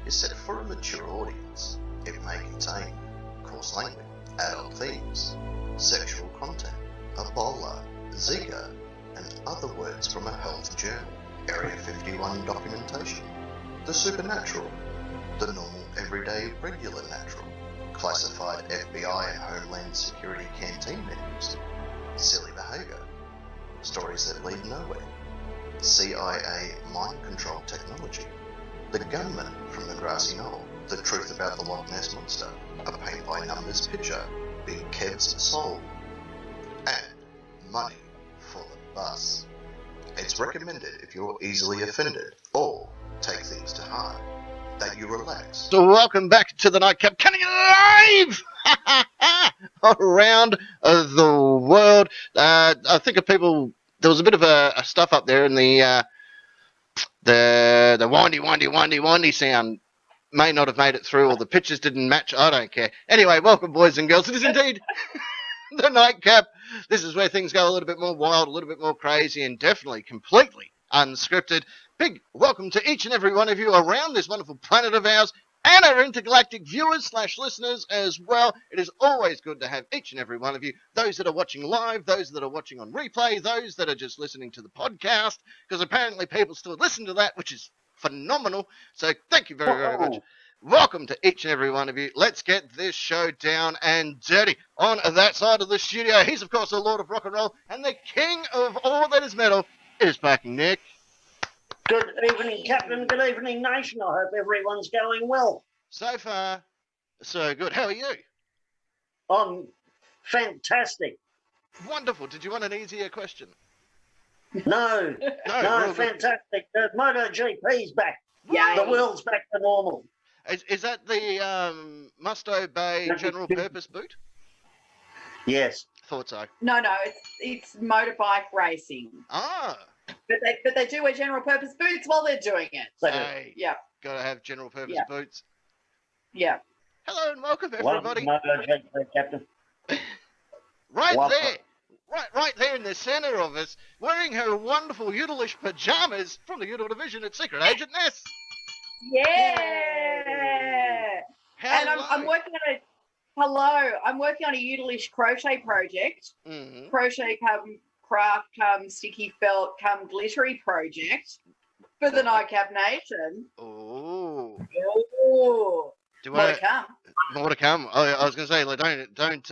is set for a mature audience. It may contain coarse language, adult themes, sexual content, Ebola, Zika, and other words from a health journal, Area 51 documentation, the supernatural, the normal, everyday, regular natural, classified FBI and Homeland Security canteen menus, silly behaviour, stories that lead nowhere, CIA mind control technology, the gunman from the grassy knoll, the truth about the Loch Ness Monster, a paint-by-numbers picture, Big Kev's soul, and money for the bus. It's recommended if you're easily offended or take things to heart that you relax. So welcome back to the Nightcap, coming live around the world. I think of people. There was a bit of a stuff up there in the windy sound may not have made it through, or the pictures didn't match. I don't care. Anyway, welcome, boys and girls. It is indeed the Nightcap. This is where things go a little bit more wild, a little bit more crazy, and definitely completely unscripted. Big welcome to each and every one of you around this wonderful planet of ours, and our intergalactic viewers / listeners as well. It is always good to have each and every one of you, those that are watching live, those that are watching on replay, those that are just listening to the podcast, because apparently people still listen to that, which is phenomenal. So thank you very, very much. Welcome to each and every one of you. Let's get this show down and dirty. On that side of the studio, he's of course the Lord of Rock and Roll and the King of all that is metal. It is Parking Nick. Good evening, Captain. Good evening, Nation. I hope everyone's going well. So far, so good. How are you? I'm fantastic. Wonderful. Did you want an easier question? No, fantastic. The MotoGP's back. Yay. The world's back to normal. Is that the must-obey general purpose boot? Yes. Thought so. No, it's motorbike racing. Ah. But they do wear general purpose boots while they're doing it. Hey, yeah. Gotta have general purpose boots. Yeah. Hello and welcome everybody. MotoGP, Captain. Right there in the centre of us, wearing her wonderful Yoodleish pajamas from the YoodleVision at Secret Agent Ness. Yeah. And I'm working on a I'm working on a Yoodleish crochet project. Mm-hmm. Crochet come craft come sticky felt come glittery project for the Nightcap Nation. Oh. More to come. More to come. I was going to say, like, don't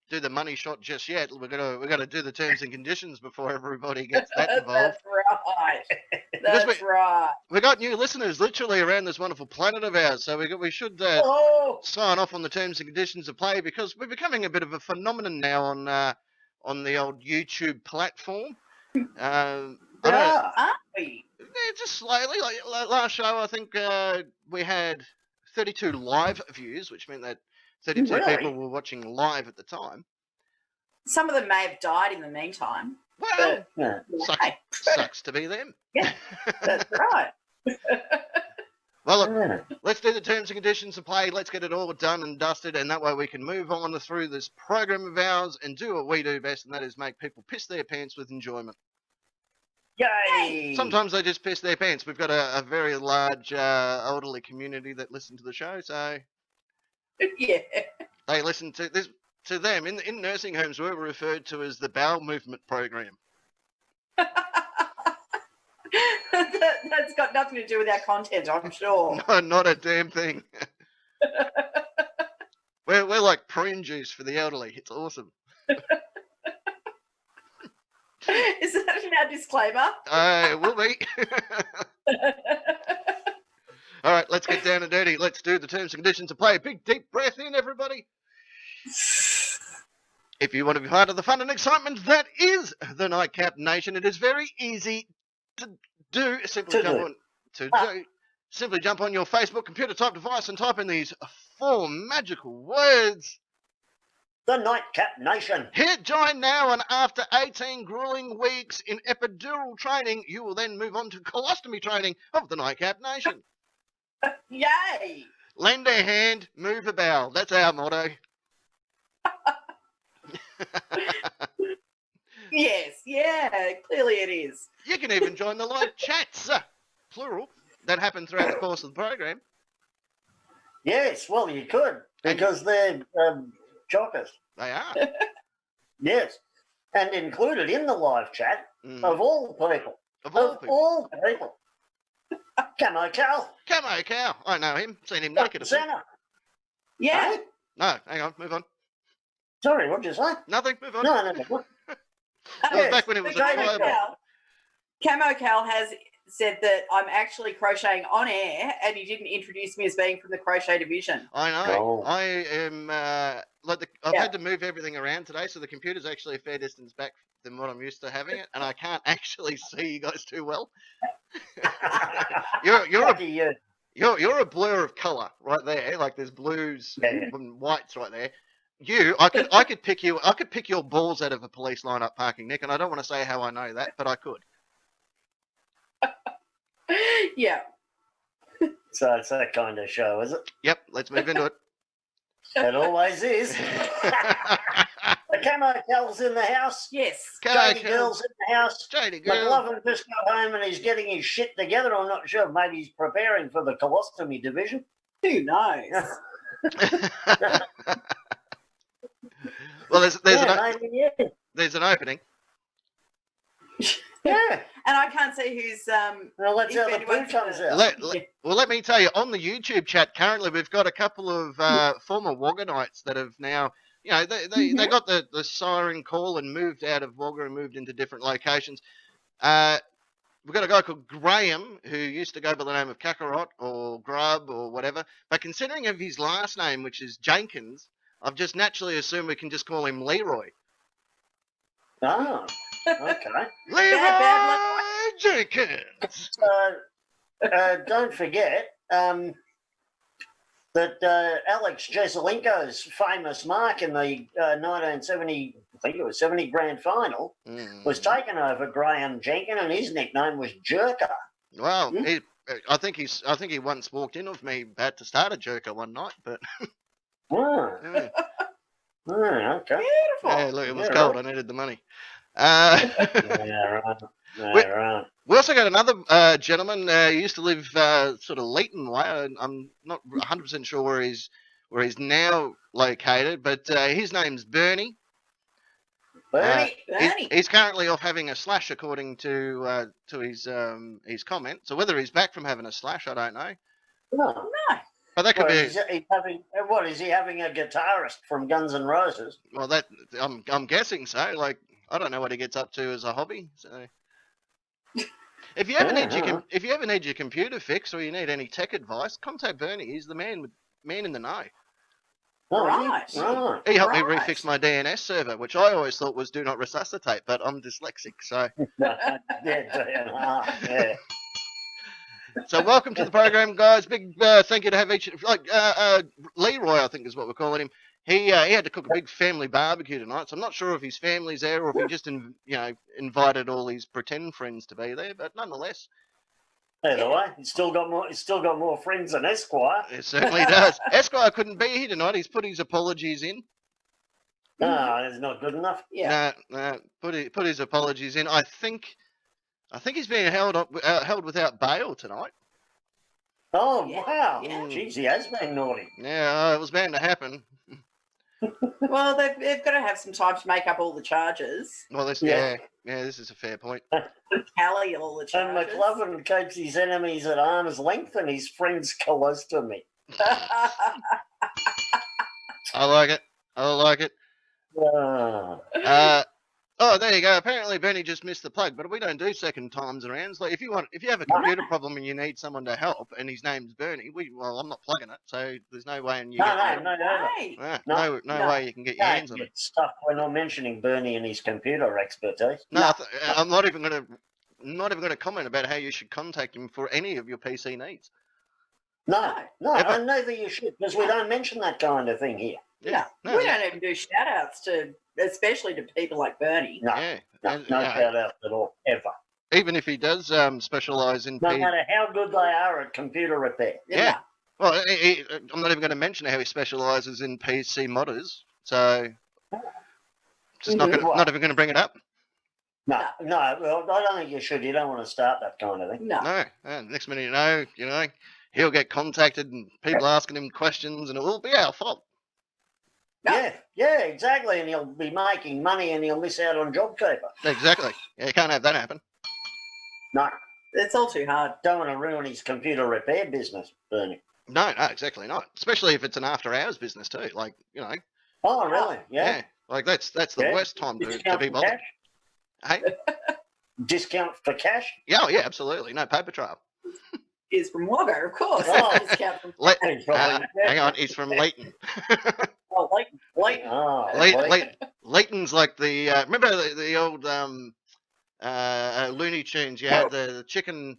do the money shot just yet. We're gonna do the terms and conditions before everybody gets that involved. That's right. We got new listeners literally around this wonderful planet of ours, so we should sign off on the terms and conditions of play, because we're becoming a bit of a phenomenon now on the old YouTube platform. Aren't we? Yeah, just slightly. Like last show, I think we had 32 live views, which meant that 32 people were watching live at the time. Some of them may have died in the meantime. Well, sucks to be them. Yeah, that's right. Well, look, let's do the terms and conditions of play. Let's get it all done and dusted, and that way we can move on through this program of ours and do what we do best, and that is make people piss their pants with enjoyment. Yay! Sometimes they just piss their pants. We've got a very large elderly community that listen to the show, so yeah, they listen to this. To them, in nursing homes, we're referred to as the bowel movement program. That's got nothing to do with our content, I'm sure. No, not a damn thing. we're like prune juice for the elderly. It's awesome. Is that in our disclaimer? It will be. All right, let's get down and dirty. Let's do the terms and conditions of play. Big, deep breath in, everybody. If you want to be part of the fun and excitement that is the Nightcap Nation, it is very easy to do. Simply jump on your Facebook computer type device and type in these 4 magical words. The Nightcap Nation. Hit join now, and after 18 grueling weeks in epidural training, you will then move on to colostomy training of the Nightcap Nation. Yay! Lend a hand, move a bowel. That's our motto. Yes, yeah, clearly it is. You can even join the live chats, plural, that happen throughout the course of the program. Yes, well, you could, because they're chockers. They are. Yes. And included in the live chat, of all people. Of all people. Camo Cal. Camo Cow. I know him. Seen him naked. Santa. Yeah. Hey? No, hang on. Move on. Sorry, what'd you say? Nothing. Move on. No. That was back when it was a tribal. Camo Cal has said that I'm actually crocheting on air, and you didn't introduce me as being from the crochet division. I know. Oh. I am. I've had to move everything around today, so the computer's actually a fair distance back than what I'm used to having it, and I can't actually see you guys too well. You're a blur of colour right there. Like there's blues and whites right there. I could pick your balls out of a police lineup parking, Nick, and I don't want to say how I know that, but I could. Yeah. So it's that kind of show, is it? Yep, let's move into it. It always is. The Camo Cal's in the house. Yes. Jody Girl's in the house. Jody Girl. McLovin just got home and he's getting his shit together. I'm not sure. Maybe he's preparing for the colostomy division. Who knows? Well, there's an opening. Yeah. And I can't see who's Well, that's how the poo comes out. Let me tell you, on the YouTube chat currently, we've got a couple of former Wagganites that have now, they got the siren call and moved out of Wagga and moved into different locations. We've got a guy called Graham who used to go by the name of Kakarot or Grub or whatever, but considering of his last name, which is Jenkins, I've just naturally assumed we can just call him Leroy. Oh, okay. Leroy Jenkins. Don't forget that Alex Jeselenko's famous mark in the 1970, I think it was 70 grand final, was taken over Graham Jenkins, and his nickname was Jerker. Well, I think he once walked in with me about to start a Jerker one night, but. Okay. beautiful. Yeah, look, it was cold. Right. I needed the money. Right. We also got another gentleman. He used to live sort of Leighton way. I'm not 100% sure where he's now located, but his name's Bernie. Bernie. He's currently off having a slash, according to his comment. So whether he's back from having a slash, I don't know. No. But that could be. Is he having a guitarist from Guns N' Roses? Well, I'm guessing so. Like, I don't know what he gets up to as a hobby. So, if you ever need your computer fixed or you need any tech advice, contact Bernie. He's the man in the know. Oh, right. Right. He helped me refix my DNS server, which I always thought was do not resuscitate, but I'm dyslexic, so. Yeah. So welcome to the program, guys. Big thank you to have each Leroy, I think is what we're calling him. He had to cook a big family barbecue tonight, so I'm not sure if his family's there or if he just invited all his pretend friends to be there, but nonetheless. Either way, he's still got more friends than Esquire. It certainly does. Esquire couldn't be here tonight. He's put his apologies in. No, it's not good enough. Yeah. No, put his apologies in. I think he's being held without bail tonight. Oh, Yeah. wow. Yeah. Jeez, he has been naughty. Yeah, it was bound to happen. Well, they've got to have some time to make up all the charges. Well, this is a fair point. Tally all the And charges. McLovin keeps his enemies at arm's length and his friends colostomy. I like it. Oh, there you go. Apparently, Bernie just missed the plug, but we don't do second times around. Like, if you have a computer problem and you need someone to help, and his name's Bernie, I'm not plugging it, so there's no way. No way you can get your hands on it. Stuff. We're not mentioning Bernie and his computer expertise. No, I'm not even going to comment about how you should contact him for any of your PC needs. No, and neither you should, because we don't mention that kind of thing here. Yeah. No. We don't even do shout outs especially to people like Bernie. No shout outs at all, ever. Even if he does specialise in... No matter how good they are at computer repair. Yeah. Well, I'm not even going to mention how he specialises in PC modders, so... Just not even going to bring it up. No, well, I don't think you should. You don't want to start that kind of thing. No. And next minute you know, he'll get contacted and people asking him questions, and it will be our fault. Yeah, exactly. And he'll be making money and he'll miss out on JobKeeper. Exactly. Yeah, you can't have that happen. No. It's all too hard. Don't want to ruin his computer repair business, Bernie. No, exactly not. Especially if it's an after-hours business too. Like, you know. Oh, really? Yeah. Like that's the worst time to be bothered. Hey? Discount for cash? Yeah, absolutely. No paper trail. Is from Wagga, of course. Oh. Discount from Hang on, he's from Leighton. Oh, Leighton. Oh, Leighton's like the remember the old Looney Tunes. You had the chicken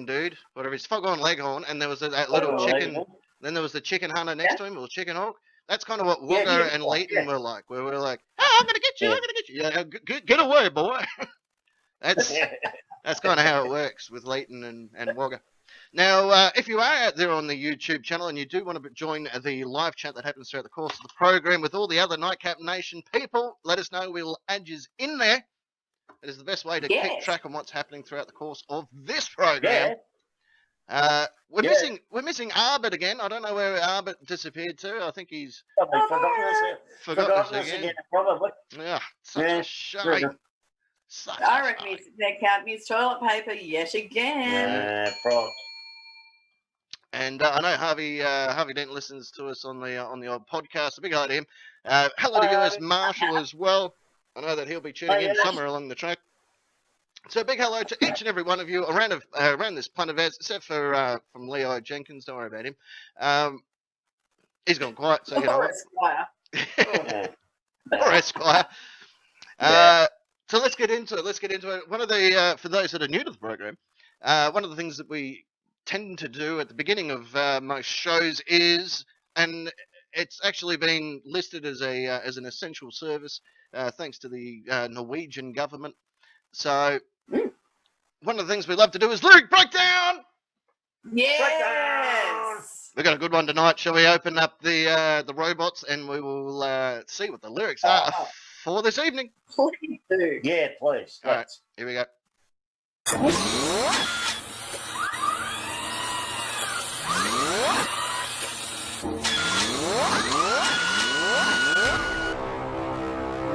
dude, whatever. He's Foghorn Leghorn, and there was that little chicken. Leghorn. Then there was the chicken hunter next to him, or chicken hawk. That's kind of what Wagga and Leighton were like. Where we're like, "Oh, I'm gonna get you! I'm gonna get you! Yeah, get away, boy!" That's kind of how it works with Leighton and Wagga. Now, if you are out there on the YouTube channel and you do want to join the live chat that happens throughout the course of the program with all the other Nightcap Nation people, let us know. We'll add you in there. It is the best way to keep track on what's happening throughout the course of this program. We're missing Arbit again. I don't know where Arbit disappeared to. I think he's forgotten us again. Probably. Yeah, such a shame. I reckon they're counting his toilet paper yet again. Yeah, probably. And I know Harvey Dent listens to us on the old podcast. A big hi to him. Hello to US Marshall as well. I know that he'll be tuning in somewhere along the track. So a big hello to each and every one of you around this punt of ours, except for from Leo Jenkins. Don't worry about him. He's gone quiet, so you know. Esquire. Or Esquire. So let's get into it. One of the for those that are new to the program, one of the things that we tend to do at the beginning of most shows is, and it's actually been listed as an essential service thanks to the Norwegian government. So one of the things we love to do is lyric breakdown. Yes. We've got a good one tonight. Shall we open up the robots and we will see what the lyrics are for this evening? Please do. Yeah, please. All right, here we go.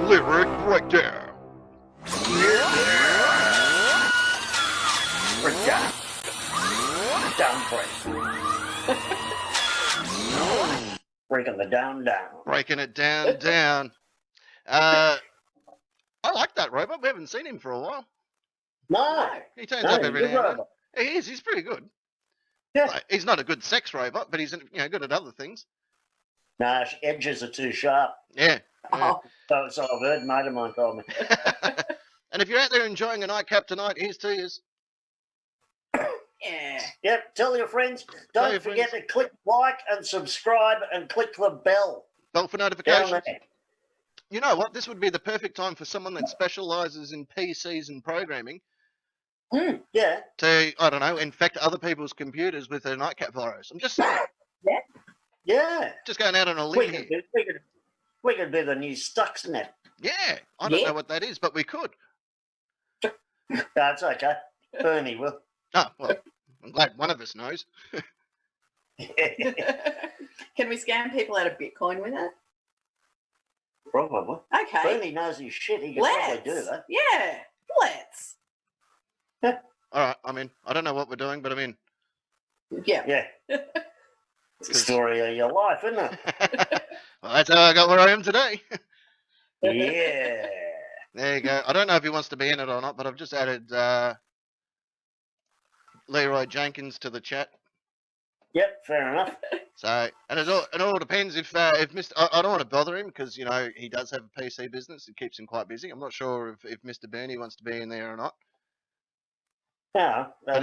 Lyric breakdown. Breakdown. Down break. Breaking the down. Breaking it down. I like that robot. We haven't seen him for a while. No. He turns up every now and then. He is. He's pretty good. Yeah. Like, he's not a good sex robot, but he's good at other things. No, edges are too sharp. Yeah. Oh. So I've heard, mate of mine told me. And if you're out there enjoying a nightcap tonight, here's to you. Yeah. Yep, tell your friends. Don't forget to click like and subscribe and click the bell. Bell for notifications. You know what? This would be the perfect time for someone that specialises in PCs and programming. Yeah. To, I don't know, infect other people's computers with a nightcap virus. I'm just saying. Yeah. Just going out on a limb here. We could be the new Stuxnet. Yeah. I don't know what that is, but we could. That's okay. Bernie will. Oh, well, I'm glad one of us knows. Can we scam people out of Bitcoin with it? Probably. Okay. Bernie knows his shit. He can probably do that. Yeah. Let's. All right. I'm in. I don't know what we're doing, but I'm in. Yeah. It's the story of your life, isn't it? Well, that's how I got where I am today. Yeah. There you go. I don't know if he wants to be in it or not, but I've just added Leroy Jenkins to the chat. Yep, fair enough. So, and it all depends if Mr. I don't want to bother him because, you know, he does have a PC business. It keeps him quite busy. I'm not sure if Mr. Bernie wants to be in there or not. No, so I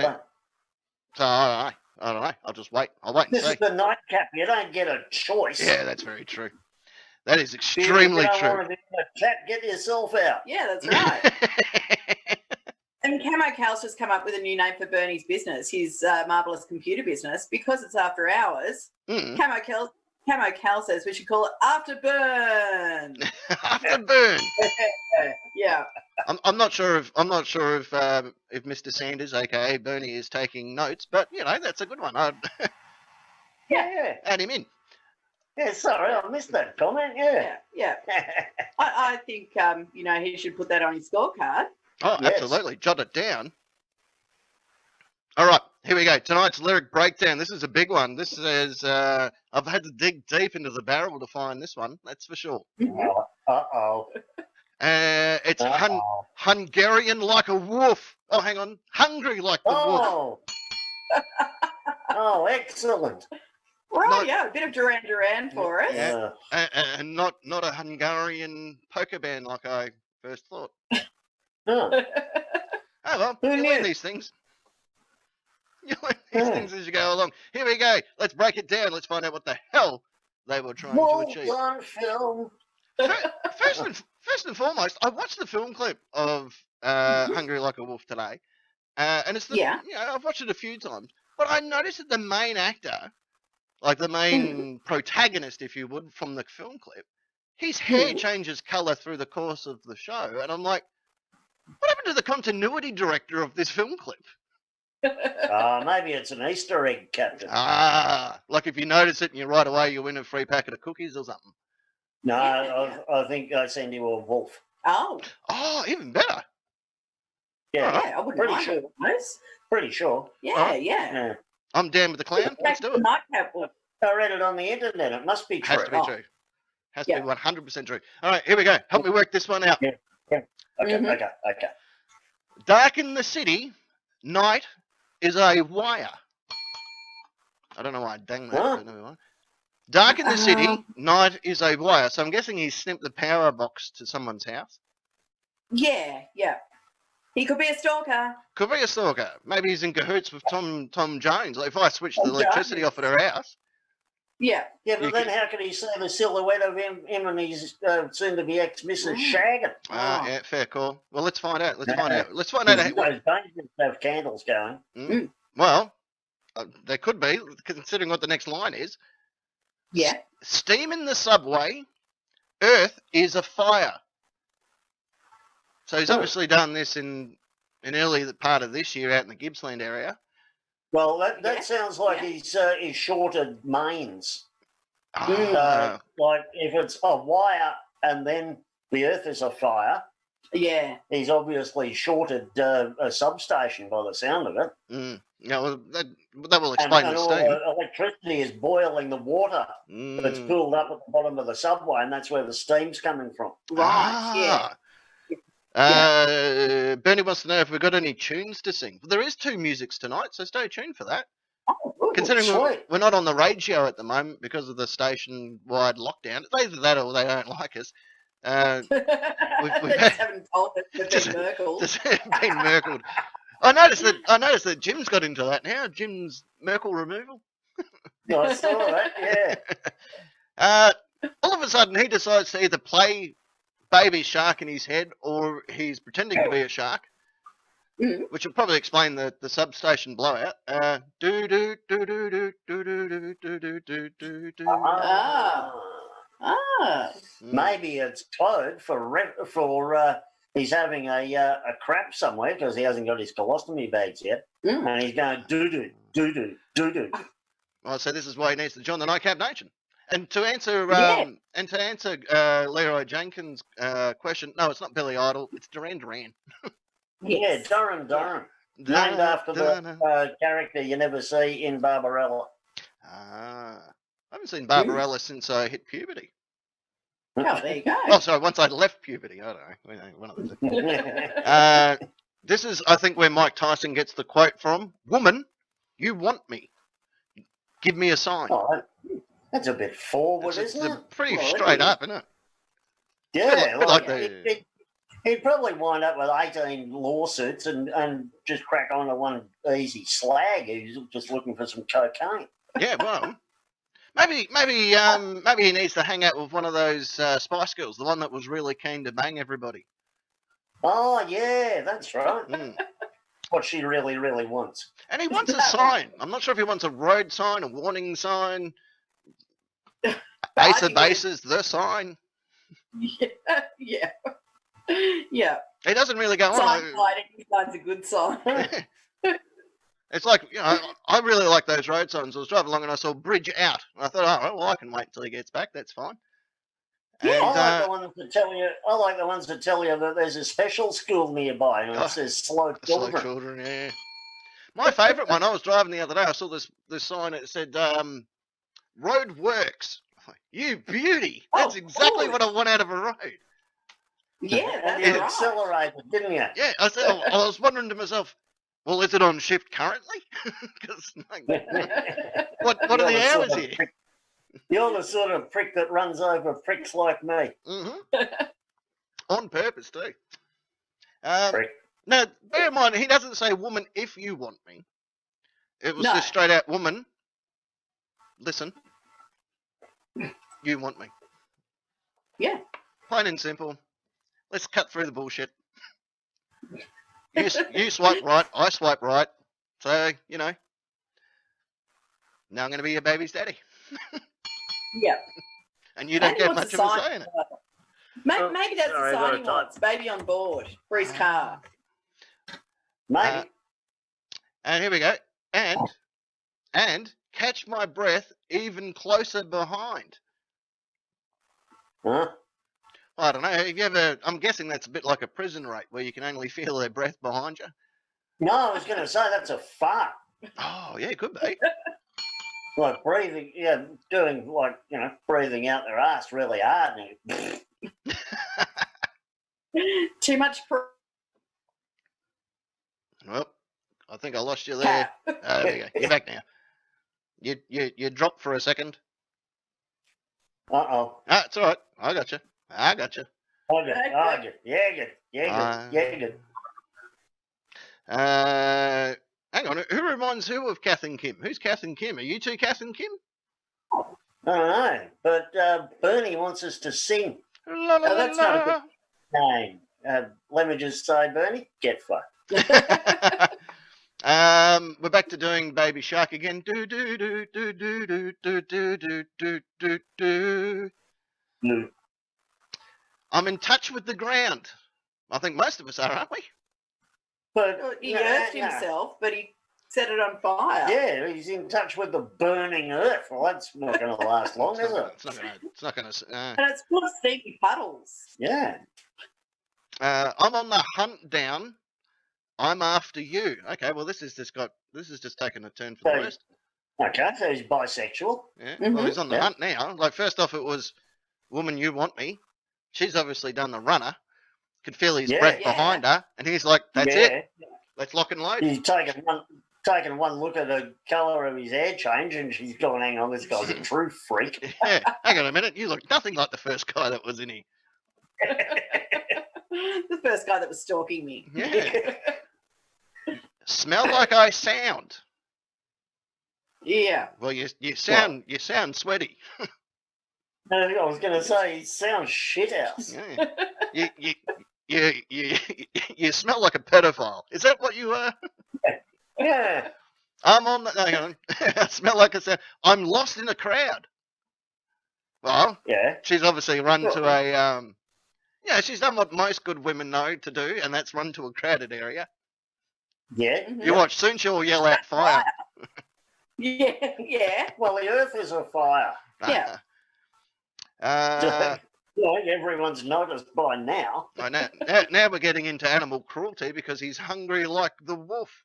don't know. I'll just wait. I'll wait and see. This is the nightcap. You don't get a choice. Yeah, that's very true. That is extremely true. Want to be in the chat, get yourself out. Yeah, that's right. And Camo Cal's just come up with a new name for Bernie's business, his marvellous computer business, because it's after hours. Camo Cal's Camo Cal says we should call it Afterburn. Afterburn. Yeah. I'm not sure if Mr. Sanders, aka Bernie, is taking notes, but that's a good one. I'd add him in. Yeah, sorry, I missed that comment. Yeah. I think he should put that on his scorecard. Oh, yes. Absolutely. Jot it down. All right, here we go. Tonight's lyric breakdown. This is a big one. This is I've had to dig deep into the barrel to find this one. That's for sure. It's Hungarian like a wolf. Oh, hang on. Hungry like the wolf. Oh, excellent. Right, a bit of Duran Duran for us. Yeah. And not a Hungarian poker band like I first thought. Oh, well, you learn these things. You learn these things as you go along. Here we go. Let's break it down. Let's find out what the hell they were trying to achieve. Well done, film. First and foremost, I watched the film clip of Hungry Like a Wolf today, and it's I've watched it a few times, but I noticed that the main actor, like the main protagonist, if you would, from the film clip, his hair changes colour through the course of the show, and I'm like, what happened to the continuity director of this film clip? Maybe it's an Easter egg, Captain. Like if you notice it and you right away you win a free packet of cookies or something. No, I think I send you a wolf. Oh, even better. Yeah, I wouldn't mind sure. those. Pretty sure. Yeah. I'm down with the clan. Let's do it. I read it on the internet. It must be true. Has to be true. Has to be 100% true. All right, here we go. Help me work this one out. Yeah. Okay. Dark in the city, night is a wire. I don't know why I dang that. But never mind. Dark in the city, night is a wire. So I'm guessing he snipped the power box to someone's house. Yeah. He could be a stalker. Could be a stalker. Maybe he's in cahoots with Tom Jones. Like if I switch the electricity off at her house. Yeah. Yeah, but then how can he see the silhouette of him and his soon-to-be ex-missus shagging? Yeah, fair call. Well, let's find out. Let's find out. Those dangerous to have candles going. Well, there could be, considering what the next line is. Yeah. Steam in the subway. Earth is afire. So he's obviously done this in early part of this year out in the Gippsland area. Well, that sounds like he's shorted mains. Like if it's a wire and then the earth is afire, he's obviously shorted a substation by the sound of it. Yeah, well, that will explain the steam. All the electricity is boiling the water that's pooled up at the bottom of the subway, and that's where the steam's coming from. Right, Bernie wants to know if we've got any tunes to sing. There is 2 musics tonight, so stay tuned for that. Considering we're not on the radio at the moment because of the station-wide lockdown. It's either that or they don't like us. We've haven't told us they've been Merkled. Been Merkled. I noticed that Jim's got into that now. Jim's Merkel removal. I saw that, all of a sudden, he decides to either play baby shark in his head or he's pretending to be a shark, which will probably explain the substation blowout. Maybe it's code for he's having a crap somewhere because he hasn't got his colostomy bags yet, and he's going doo-doo. Well, so this is why he needs to join the Nightcap Nation. And to answer Leroy Jenkins' question, no, it's not Billy Idol, it's Duran Duran. Duran. Named after the character you never see in Barbarella. I haven't seen Barbarella since I hit puberty. Oh, there you go. Oh, sorry, once I left puberty. I don't know. One of the two. This is, I think, where Mike Tyson gets the quote from. Woman, you want me. Give me a sign. Oh, that's a bit forward, isn't it? It's pretty straight up, isn't it? Yeah, he'd probably wind up with 18 lawsuits and just crack on to one easy slag who's just looking for some cocaine. Yeah, well, maybe he needs to hang out with one of those Spice Girls, the one that was really keen to bang everybody. Oh, yeah, that's right. What she really, really wants. And he wants a sign. I'm not sure if he wants a road sign, a warning sign. Ace of Bases, the sign. Yeah. Yeah. It doesn't really go on. Sign lighting sign's a good sign. It's like, I really like those road signs. I was driving along and I saw bridge out. And I thought, oh, well, I can wait until he gets back. That's fine. Yeah, And, I like the ones that tell you. I like the ones that tell you that there's a special school nearby and it says slow children. Slow children, yeah. My favourite one. I was driving the other day. I saw this sign. It said, "Road works." You beauty. That's exactly what I want out of a road. Yeah, that's You right. accelerated, didn't you? Yeah, I was wondering to myself, well, is it on shift currently? Because what are the hours here? You're the sort of prick that runs over pricks like me. Mm-hmm. On purpose too. Prick. Now, bear in mind, he doesn't say, "Woman, if you want me." It was just straight out, "Woman, listen, you want me." Yeah. Plain and simple. Let's cut through the bullshit. You swipe right, I swipe right. So, now I'm going to be your baby's daddy. Yeah. And you don't get much of a say in it. Maybe that's the sign he wants. Baby on board for his car. Maybe. And here we go. And catch my breath even closer behind. Huh? I don't know. Have you ever? I'm guessing that's a bit like a prison rape where you can only feel their breath behind you. No, I was going to say that's a fart. Oh, yeah, it could be. Like breathing, doing like, breathing out their ass really hard. Too much. Well, I think I lost you there. There you go. You're back now. You dropped for a second. Uh-oh. Ah, it's all right. I got you. Good. Yeah, good. Hang on. Who reminds who of Kath and Kim? Who's Kath and Kim? Are you two Kath and Kim? I don't know, but Bernie wants us to sing. La, la, That's not a good name. Let me just say, Bernie, get fucked. We're back to doing Baby Shark again. Do do do do do do do do do do do do. No. I'm in touch with the ground. I think most of us are, aren't we? But he earthed himself, but he set it on fire. Yeah, he's in touch with the burning earth. Well, that's not going to last long, is it? It's not going to. And it's full of steamy puddles. Yeah. I'm on the hunt down. I'm after you. Okay, well this is just taken a turn for the worst. Okay, so he's bisexual. Yeah. Mm-hmm. Well, he's on the hunt now. Like first off, it was, "Woman, you want me." She's obviously done the runner. Could feel his breath behind her, and he's like, "That's it. Let's lock and load." He's taken one look at the colour of his hair change, and she's gone, "Hang on, this guy's a true freak." Yeah. Hang on a minute. You look nothing like the first guy that was in here. The first guy that was stalking me. Yeah. Smell like I sound. Yeah. Well, you sound sweaty. I was going to say, he sounds shit house. Yeah. You smell like a pedophile. Is that what you are? Yeah. I'm on the. Hang on. I smell like I'm lost in a crowd. Well, yeah. She's obviously run to a. She's done what most good women know to do, and that's run to a crowded area. Yeah. You watch, soon she'll yell out fire. Yeah. Well, the earth is a fire. Yeah. Everyone's noticed by now. Now we're getting into animal cruelty because he's hungry like the wolf.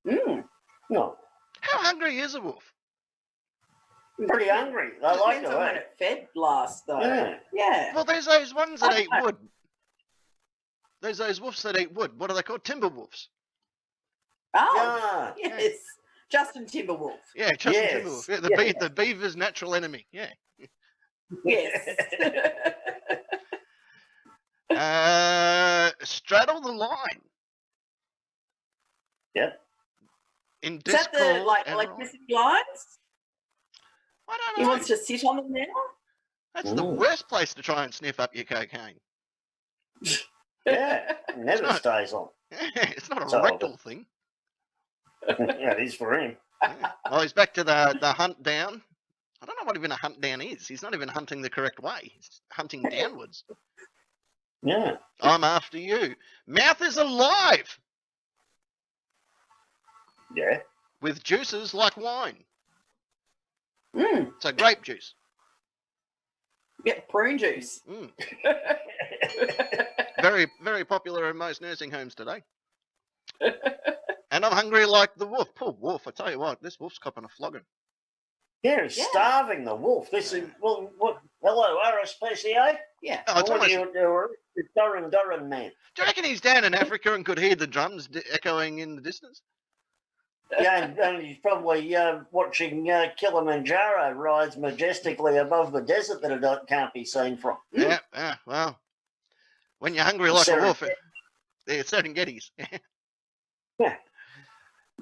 No. How hungry is a wolf? Pretty hungry. I like Depends on when it fed last, though. Yeah. Well, there's those ones that eat wood. There's those wolves that eat wood. What are they called? Timber wolves. Oh, yes. Justin Timberwolf. Yeah, Justin Timberwolf. Yeah, the beaver's natural enemy. Yeah. Yes. Straddle the line. Yep. Is that the electricity lines? I don't know. He wants to sit on them now? That's the worst place to try and sniff up your cocaine. Yeah, it never stays on. Yeah, it's not a rectal thing. Yeah, it is for him. Yeah. Well, he's back to the hunt down. I don't know what even a hunt down is. He's not even hunting the correct way. He's hunting downwards. Yeah. I'm after you. Mouth is alive Yeah. with juices like wine. Mm. So grape juice. Yeah, prune juice. Mm. Very, very popular in most nursing homes today. And I'm hungry like the wolf. Poor wolf. I tell you what, this wolf's copping a flogging. Yeah, he's starving the wolf. This is, well, what? Hello, RSPCA? Yeah. Oh, it's What almost, do you do? Durran man. do you reckon he's down in Africa and could hear the drums echoing in the distance? Yeah, and he's probably watching Kilimanjaro rise majestically above the desert that it can't be seen from. Yeah, well, when you're hungry like a wolf, it's Serengeti's. Yeah.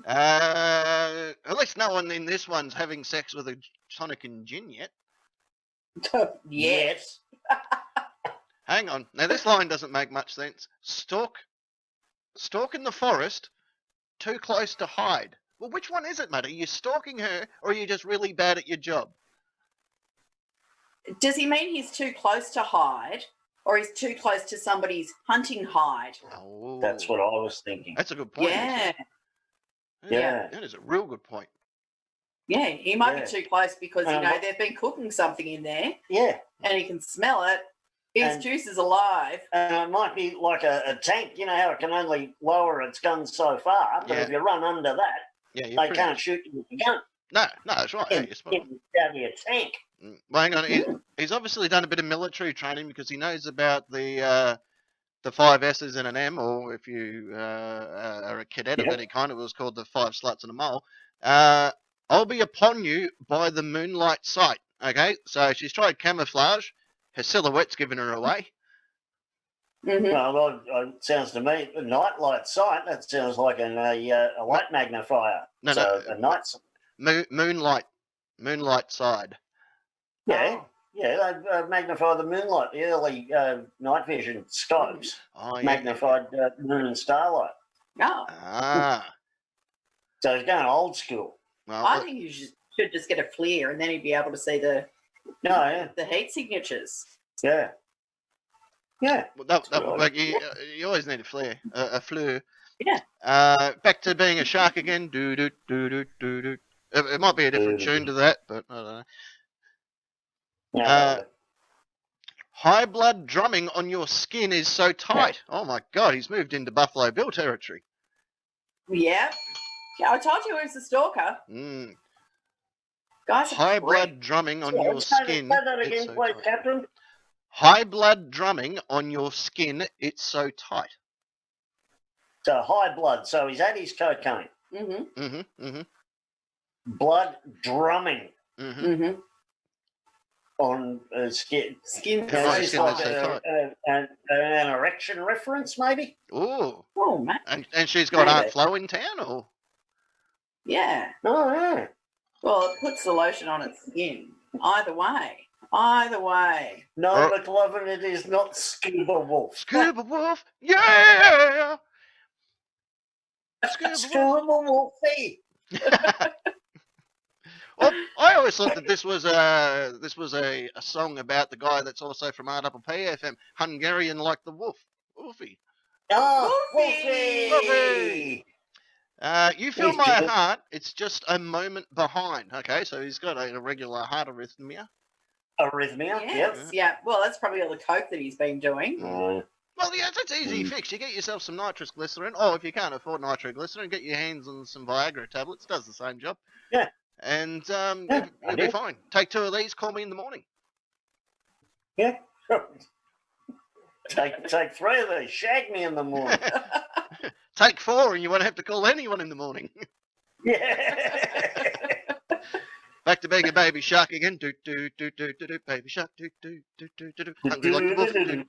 At least no one in this one's having sex with a tonic and gin yet. Yes. Hang on. Now, this line doesn't make much sense. Stalk in the forest, too close to hide. Well, which one is it, mate? Are you stalking her, or are you just really bad at your job? Does he mean he's too close to hide, or he's too close to somebody's hunting hide? Oh, That's what I was thinking. That's a good point. Yeah. Yeah. That is a real good point. Yeah, he might Yeah. be too close because, you know, what- they've been cooking something in there Yeah. and he can smell it. His And- juice is alive. It might be like a tank, you know how it can only lower its gun so far, but Yeah. if you run under that, Yeah, you're they pretty can't much- shoot you with the gun. No, that's right. Yeah, you're spot on. It's down your tank. Well, hang on. He's obviously done a bit of military training because he knows about the 5 S's and an M, or if you are a cadet of Yep. any kind, it was called the 5 sluts and a mole. I'll be upon you by the moonlight sight. Okay, so she's tried camouflage. Her silhouette's given her away. Mm-hmm. Well, it sounds to me, a nightlight sight, that sounds like a light magnifier. No, so no. a night sight. Moonlight side. Yeah, yeah, they magnify the moonlight, the early night vision scopes Oh, yeah. magnified moon and starlight. Oh, Ah. So he's going old school. Well, I think you should just get a FLIR and then he'd be able to see the heat signatures. Yeah. Yeah. like you always need a flare, a fleur. Yeah. Back to being a shark again. Do do do do do do. It might be a different tune to that, but I don't know. No, High blood drumming on your skin is so tight. Oh my God, he's moved into Buffalo Bill territory. Yeah. Yeah, I told you he was a stalker. Mm. Guys, High blood drumming on your skin. Say that it's again, so please, tight. Captain. High blood drumming on your skin, it's so tight. So high blood. So he's had his cocaine. Mm-hmm. Mm-hmm. Mm-hmm. Blood drumming Mm-hmm. Mm-hmm. on skin. Skin. Yeah, Is his this skin like is so an erection reference, maybe? Ooh. Oh, man. And she's got Maybe. Aunt Flo in town, or? Yeah. Oh, yeah. Well, it puts the lotion on its skin. Either way. Either way. No, Oh. McLovin, it is not Scuba Wolf. Scuba Wolf, yeah! Scuba Wolf. Scuba Wolfie. Well, I always thought that this was a song about the guy that's also from RPP FM, Hungarian like the wolf, Wolfie. Oh, Wolfie. Wolfie. You feel He's my good. heart, it's just a moment behind. Okay, so he's got a irregular heart arrhythmia. Arrhythmia. Yes. Yeah. Well, that's probably all the coke that he's been doing. Yep. Well, yeah, that's easy fix. You get yourself some nitroglycerin, or if you can't afford nitroglycerin, get your hands on some Viagra tablets. Does the same job. Yeah. And Yeah, you'll be fine. Take 2 of these. Call me in the morning. Yeah. Take 3 of these. Shag me in the morning. Take 4, and you won't have to call anyone in the morning. Yeah. Back to being a baby shark again. Do do do do do do. Baby shark. Do do do do do do. Hungry like the wolf. Do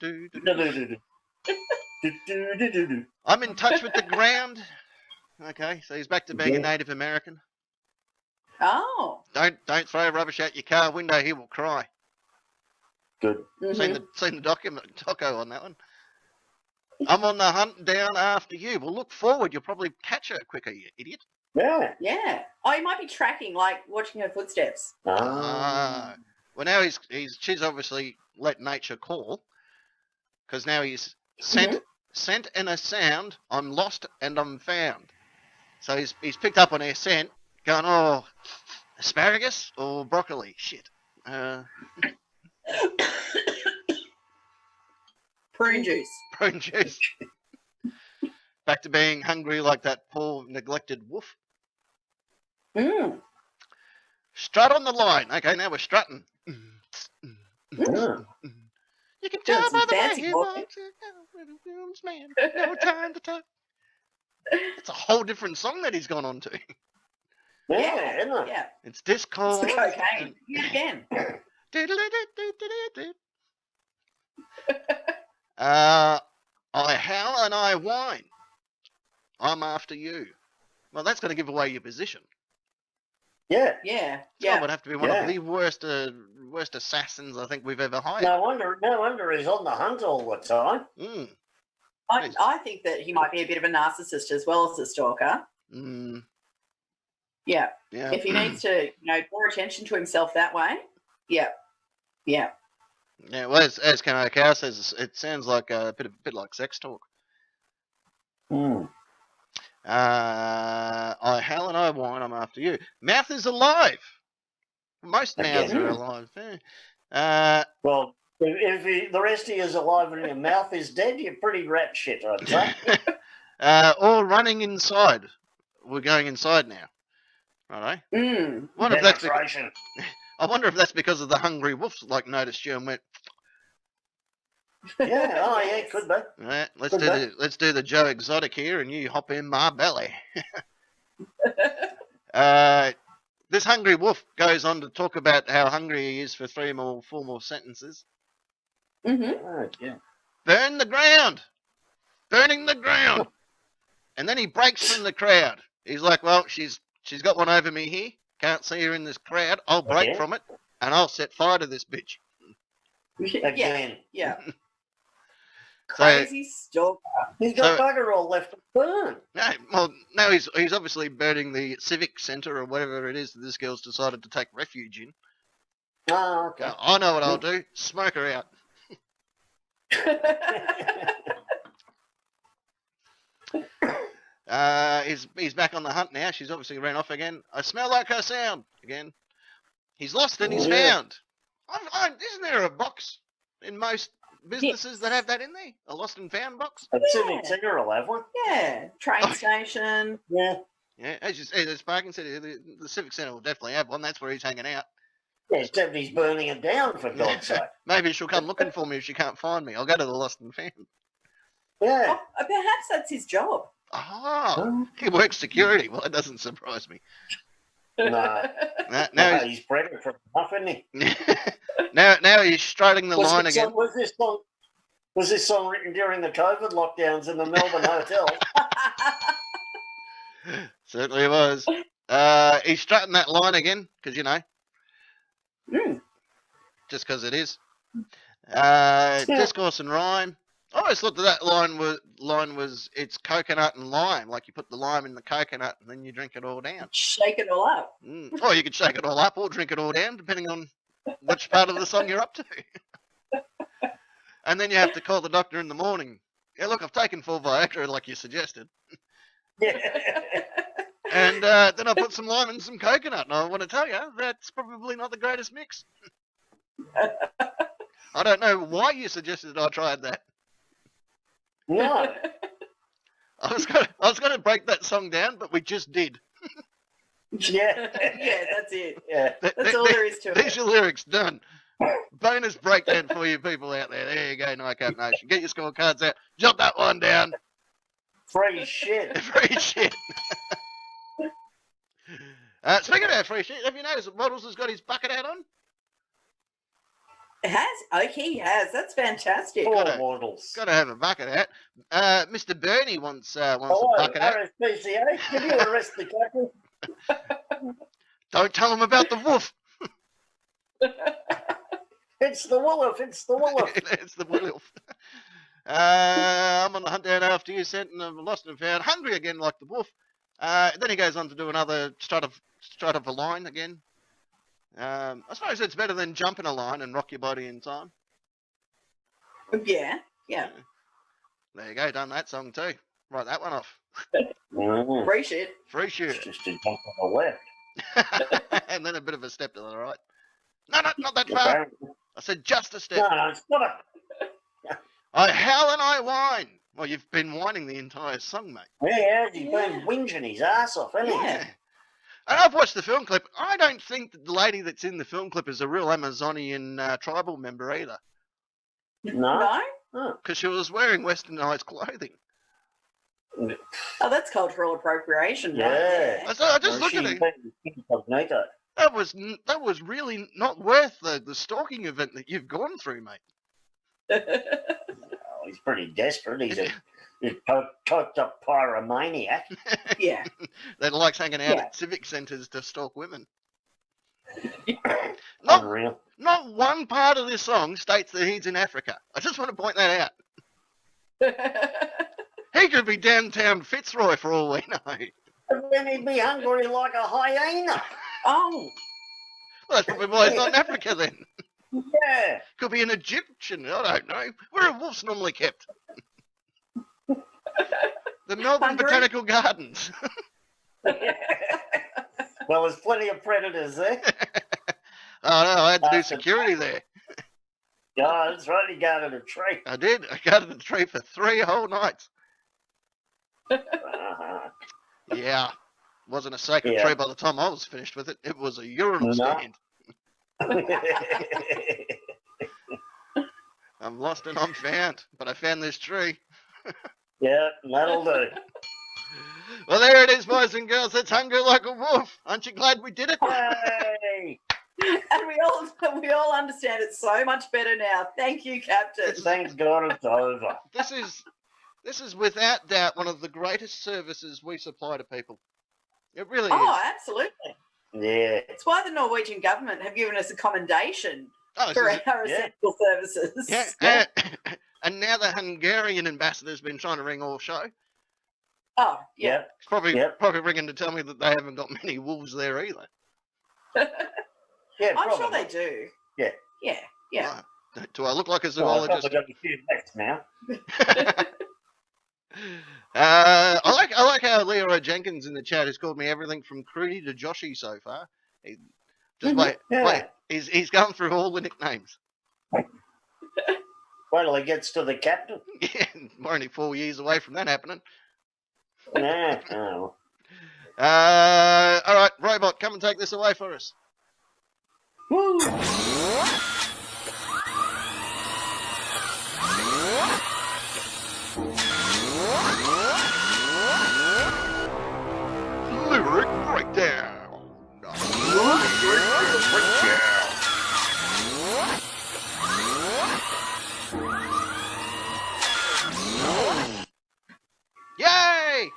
do do do. I'm in touch with the ground. Okay, so he's back to being a Native American. Oh. Don't throw rubbish out your car window. He will cry. Good. Mhm. Seen the doco on that one. I'm on the hunt down after you. Well, look forward. You'll probably catch her quicker, you idiot. Yeah. Yeah. Oh, he might be tracking, like watching her footsteps. Well, now she's obviously let nature call, because now he's sent in a sound. I'm lost and I'm found. So he's picked up on her scent, going, oh, asparagus or broccoli? Shit. Prune juice. Prune juice. Back to being hungry like that poor neglected wolf. Strut on the line. Okay, now we're strutting. You can tell by the way he walks. Man, no time to talk. It's a whole different song that he's gone on to. Yeah, isn't it? Yeah. It's Discord. It's the cocaine. Yeah, again. I howl and I whine. I'm after you. Well, that's going to give away your position. Yeah. Yeah. John would have to be one of the worst assassins I think we've ever hired. No wonder he's on the hunt all the time. I think that he might be a bit of a narcissist as well as a stalker. Yeah. If he needs to, draw attention to himself that way. Yeah. Yeah, well, as Cano Cow says, it sounds like a bit like sex talk. I howl and I whine, I'm after you. Mouth is alive. Most mouths are alive. Well, if the rest of you is alive and your mouth is dead, you're pretty rat shit, I'd say. All running inside. We're going inside now. Righto. I wonder if that's because of the hungry wolves, like noticed you and went. Yeah, yeah, could be. Right, let's do the Joe Exotic here, and you hop in my belly. This hungry wolf goes on to talk about how hungry he is for 4 more sentences. Oh, yeah. Burn the ground, burning the ground, and then he breaks from the crowd. He's like, well, she's got one over me here. Can't see her in this crowd. I'll break from it, and I'll set fire to this bitch. Again. Yeah. Crazy stalker. He's got bugger all left to burn. Now he's obviously burning the civic centre or whatever it is that this girl's decided to take refuge in. Oh, okay. I know what I'll do. Smoke her out. He's back on the hunt now. She's obviously ran off again. I smell like her sound again. He's lost and he's found. Isn't there a box in most businesses that have that in there? A lost and found box? A civic centre will have one. Yeah. Train station. Yeah. Yeah, as Sparkin said, the civic centre will definitely have one. That's where he's hanging out. Yeah, except he's burning it down, for God's sake. Maybe she'll come looking for me if she can't find me. I'll go to the lost and found. Oh, Yeah. perhaps that's his job. Oh, he works security. Well, that doesn't surprise me. No. Now he's predator for enough, isn't he? now he's strutting the line again. Was this song written during the COVID lockdowns in the Melbourne hotel? Certainly was. He's strutting that line again, because, just because it is. Discourse and rhyme. I always thought that line was it's coconut and lime. Like you put the lime in the coconut and then you drink it all down. Shake it all up. Or you could shake it all up or drink it all down, depending on which part of the song you're up to. And then you have to call the doctor in the morning. Yeah, look, I've taken full Viagra like you suggested. Yeah. And then I put some lime and some coconut. And I want to tell you, that's probably not the greatest mix. I don't know why you suggested I tried that. No. I was going to break that song down, but we just did. Yeah. Yeah, that's it. Yeah. That's all there is to it. There's your lyrics done. Bonus breakdown for you people out there. There you go, Nightcap Nation. Get your scorecards out. Jot that one down. Free shit. Free shit. Speaking of free shit, have you noticed that Waddles has got his bucket hat on? It has? Okay, he has. That's fantastic. Waddles. Got to have a bucket hat. Mr. Bernie wants a bucket hat. RSPCA, can you arrest the captain? Don't tell him about the wolf. It's the wolf. It's the wolf. It's the wolf. I'm on the hunt down after you, sent and I'm lost and found. Hungry again like the wolf. Then he goes on to do another strut of a line again. I suppose it's better than jumping a line and rock your body in time. Yeah. There you go, done that song too. Write that one off. Free shit. Free shit. Just a jump on the left. And then a bit of a step to the right. No, not that far. I said just a step. No, it's not a... I howl and I whine. Well, you've been whining the entire song, mate. Yeah, he's been whinging his ass off, hasn't he? Yeah. And I've watched the film clip. I don't think that the lady that's in the film clip is a real Amazonian tribal member either. No? Because she was wearing westernized clothing. Oh, that's cultural appropriation. Yeah. I just looked at it. Incognito. That was really not worth the stalking event that you've gone through, mate. Oh, he's pretty desperate. He's a coked up pyromaniac. Yeah. That likes hanging out at civic centres to stalk women. Not, Unreal. not one part of this song states that he's in Africa. I just want to point that out. He could be downtown Fitzroy for all we know. And then he'd be hungry like a hyena. Oh. Well, that's probably why he's not in Africa then. Yeah. Could be an Egyptian. I don't know. Where are wolves normally kept? The Melbourne Hungry? Botanical Gardens. Well, there's plenty of predators there. Oh no, I had to do security there. Yeah, that's right. He guarded a tree. I did. I guarded the tree for 3 whole nights. Uh-huh. Yeah. Wasn't a sacred Yeah. tree by the time I was finished with it. It was a urinal No. stand. I'm lost and I'm found, but I found this tree. Yeah, that'll do. Well, there it is, boys and girls. It's Hungry Like a Wolf. Aren't you glad we did it? Hey! And we all understand it so much better now. Thank you, Captain. Thank God it's over. This is without doubt one of the greatest services we supply to people. It really Oh, is. absolutely. Yeah. It's why the Norwegian government have given us a commendation Oh, for this is- our essential services. yeah. And now the Hungarian ambassador's been trying to ring all show. Oh, yeah. Yep. It's probably Yep. ringing to tell me that they haven't got many wolves there either. Yeah, I'm sure probably. they do. Yeah. Yeah. Yeah. Right. Do I look like a Well, I've zoologist? probably got a few left now. I like how Leroy Jenkins in the chat has called me everything from Crudy to Joshy so far. Wait, he's gone through all the nicknames. Wait till he gets to the captain. Yeah, we're only 4 years away from that happening. Nah. Oh. All right, Robot, come and take this away for us. Woo! Lyric breakdown. Yay!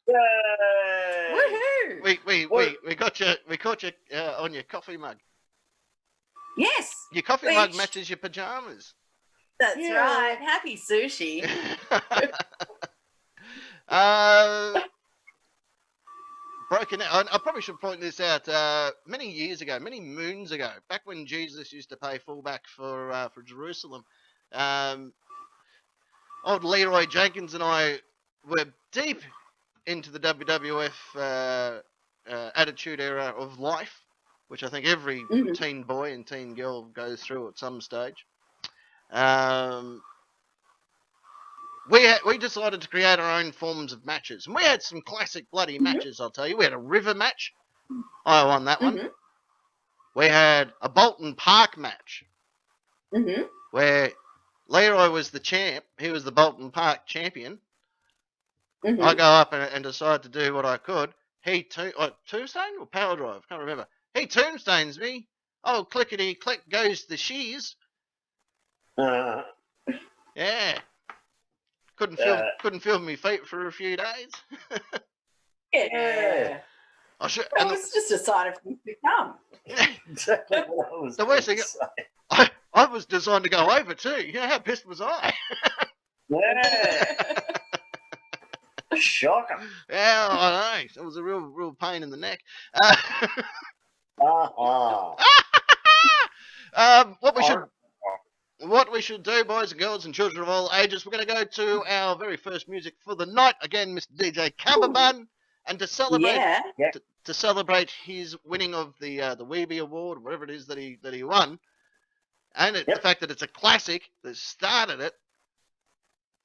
Yay! Woohoo! we got you on your coffee mug. Yes. Your coffee mug Beach. matches your pajamas. That's Yeah. right. Happy sushi. Broken out. I probably should point this out. Many years ago, many moons ago, back when Jesus used to pay fullback for Jerusalem, old Leroy Jenkins and I were deep into the WWF attitude era of life, which I think every teen boy and teen girl goes through at some stage. We decided to create our own forms of matches. And we had some classic bloody matches, I'll tell you. We had a river match. I won that one. We had a Bolton Park match where Leroy was the champ. He was the Bolton Park champion. I go up and decide to do what I could. He tombstone or power drive? Can't remember. He tombstones me. Oh, clickety click goes the shears. Yeah. Couldn't feel my feet for a few days. Yeah. I should, Well, it's just a sign of things to come. Exactly what I was The worst gonna thing- say. I was designed to go over too. You know how pissed was I? Yeah. Shocking. Yeah, I know. It was a real pain in the neck. What we should do, boys and girls and children of all ages, we're going to go to our very first music for the night. Again, Mr. DJ Cumberbun, and to celebrate to celebrate his winning of the Weeby Award, whatever it is that he won, and the fact that it's a classic that started it.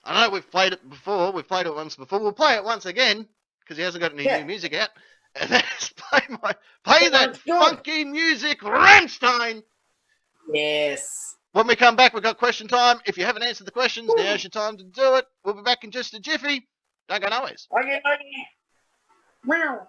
I know we've played it before. We've played it once before. We'll play it once again because he hasn't got any new music out. And let's play that funky music, Rammstein. Yes. When we come back, we've got question time. If you haven't answered the questions, now's your time to do it. We'll be back in just a jiffy. Don't go nowhere. Okay. Meow.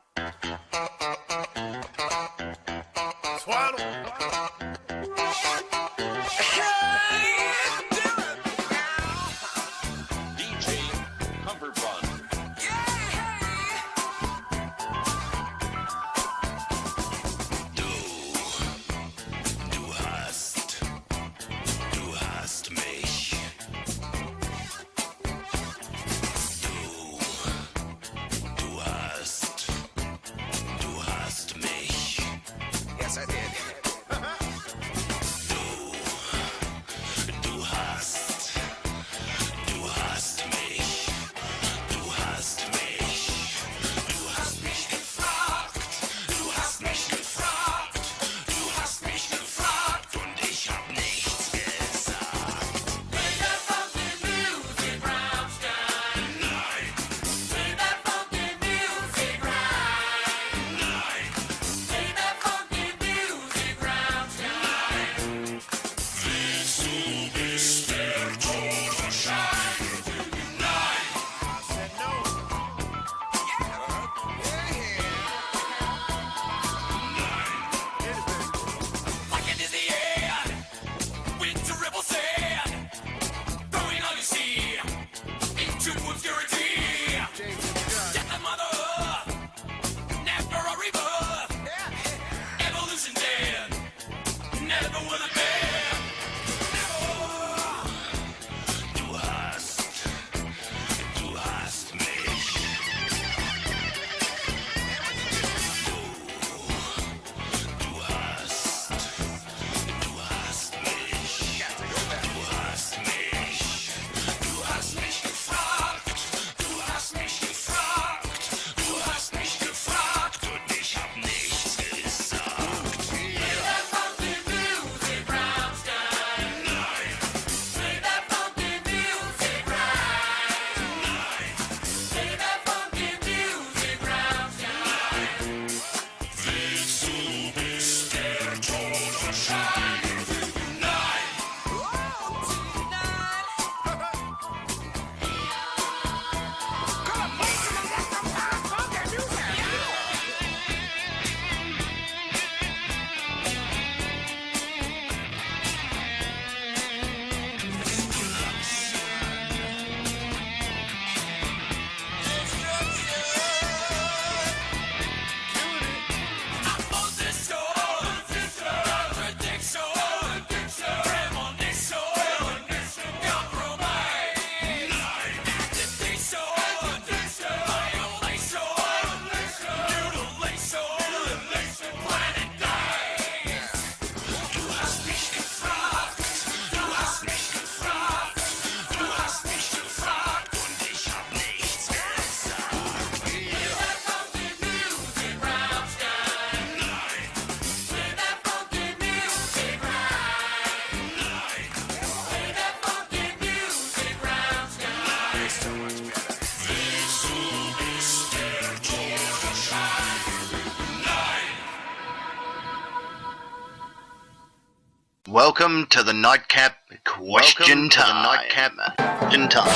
Welcome to the Nightcap Question Time. Question Time.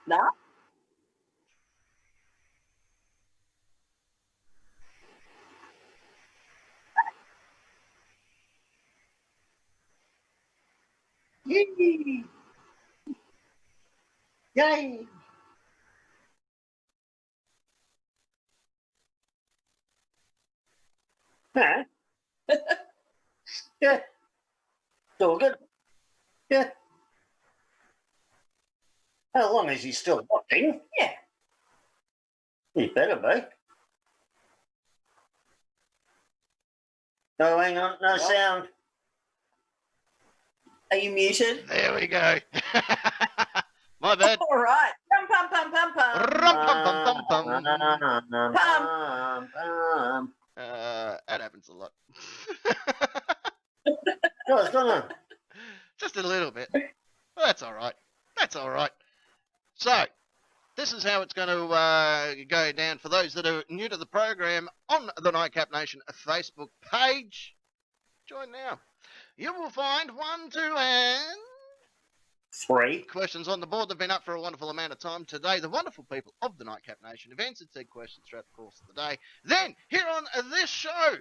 No? Yay! Yay! Huh? Yeah. It's all good. Yeah. How long is he still watching? Yeah. He better be. Oh, hang on. No sound. Are you muted? There we go. My bad. All right. Pum, pum, pum, pum, pum. That happens a lot. What's going on? Just a little bit. Well, that's all right. That's all right. So, this is how it's going to go down for those that are new to the program on the Nightcap Nation Facebook page. Join now. You will find 1, 2, and 3 questions on the board. They've been up for a wonderful amount of time today. The wonderful people of the Nightcap Nation have answered said questions throughout the course of the day. Then, here on this show,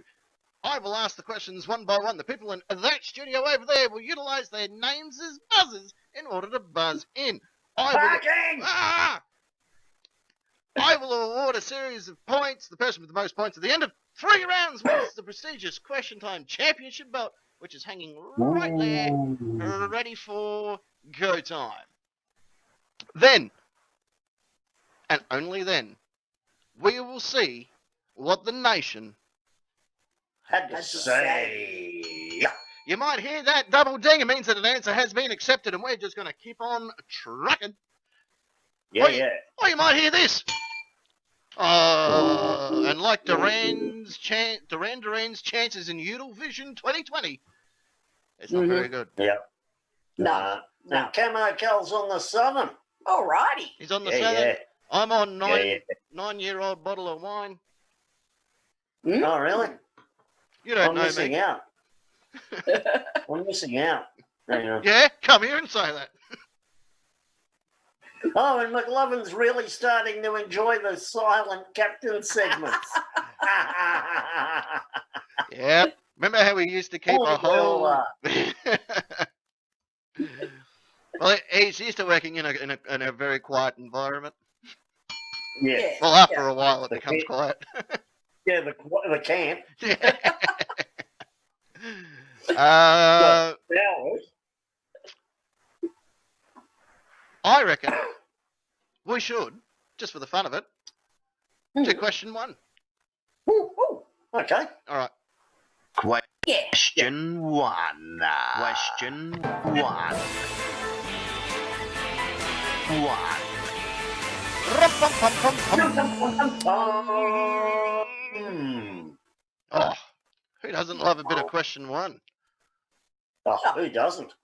I will ask the questions one by one. The people in that studio over there will utilise their names as buzzers in order to buzz in. I will award a series of points. The person with the most points at the end of 3 rounds wins the prestigious Question Time Championship belt, which is hanging right there, ready for go time. Then, and only then, we will see what the nation had to say. You might hear that double ding. It means that an answer has been accepted, and we're just going to keep on trucking. Yeah. Or you might hear this. And like Duran's chances in YoodleVision 2020, it's not very good. Yeah. No. And Camo Cal's on the southern. All righty. He's on the southern. Yeah. I'm on 9-year-old bottle of wine. Oh, really? You don't I'm know missing me. out. I'm missing out. Yeah, come here and say that. Oh, and McLovin's really starting to enjoy the silent captain segments. Yeah. Remember how we used to keep a whole... Well, he's used to working in a very quiet environment. Yeah. Well, after a while, it becomes quiet. Yeah, the camp. I reckon we should, just for the fun of it, do question 1. Okay. All right. Question 1. Question 1. Oh, who doesn't love a bit of question 1? Oh, who doesn't?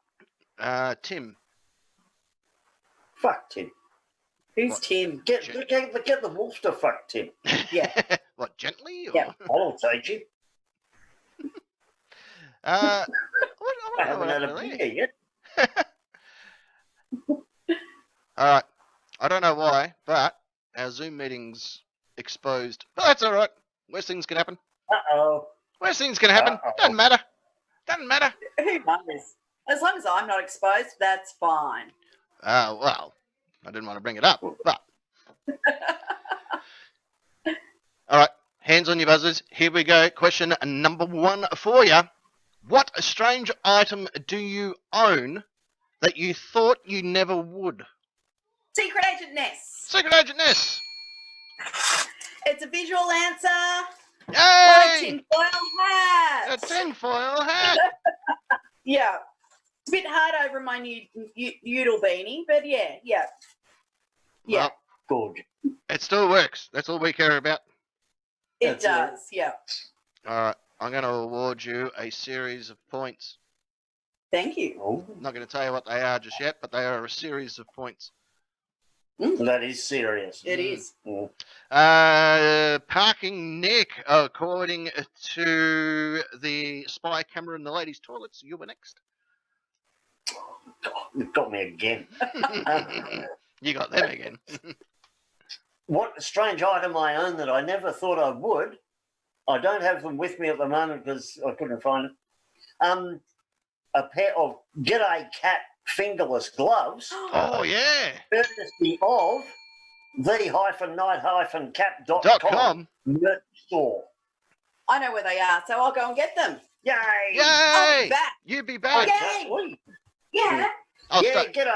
Tim. Fuck Tim. Who's What? Tim? Get the wolf to fuck Tim. Yeah. What, gently? Or? Yeah. I'll take you. I I haven't had a beer yet. All right. I don't know why, but our Zoom meeting's exposed. But that's all right. Worst things can happen. Uh-oh. Worst things can happen. Doesn't matter. Doesn't matter. Who knows? As long as I'm not exposed, that's fine. Well, I didn't want to bring it up, but... All right. Hands on your buzzers. Here we go. Question number 1 for you. What strange item do you own that you thought you never would? Secret Agent Ness. Secret Agent Ness. It's a visual answer. Yay! What a tinfoil hat. A tinfoil hat. Yeah. It's a bit hard over my new Yoodle beanie, but yeah. Well, Good. it still works. That's all we care about. It does, yeah. All right. I'm going to award you a series of points. Thank you. Oh, I'm not going to tell you what they are just yet, but they are a series of points. that is serious. It is. Parking Nick, according to the spy camera in the ladies' toilets, you were next. You've got me again. You got them again. What strange item I own that I never thought I would. I don't have them with me at the moment because I couldn't find them. A pair of G'day Cat fingerless gloves, Oh, yeah. courtesy of the-night-cap.com .com. merch store. I know where they are, so I'll go and get them. Yay! I'm back. You be back. Yay! Yeah. G'day, cat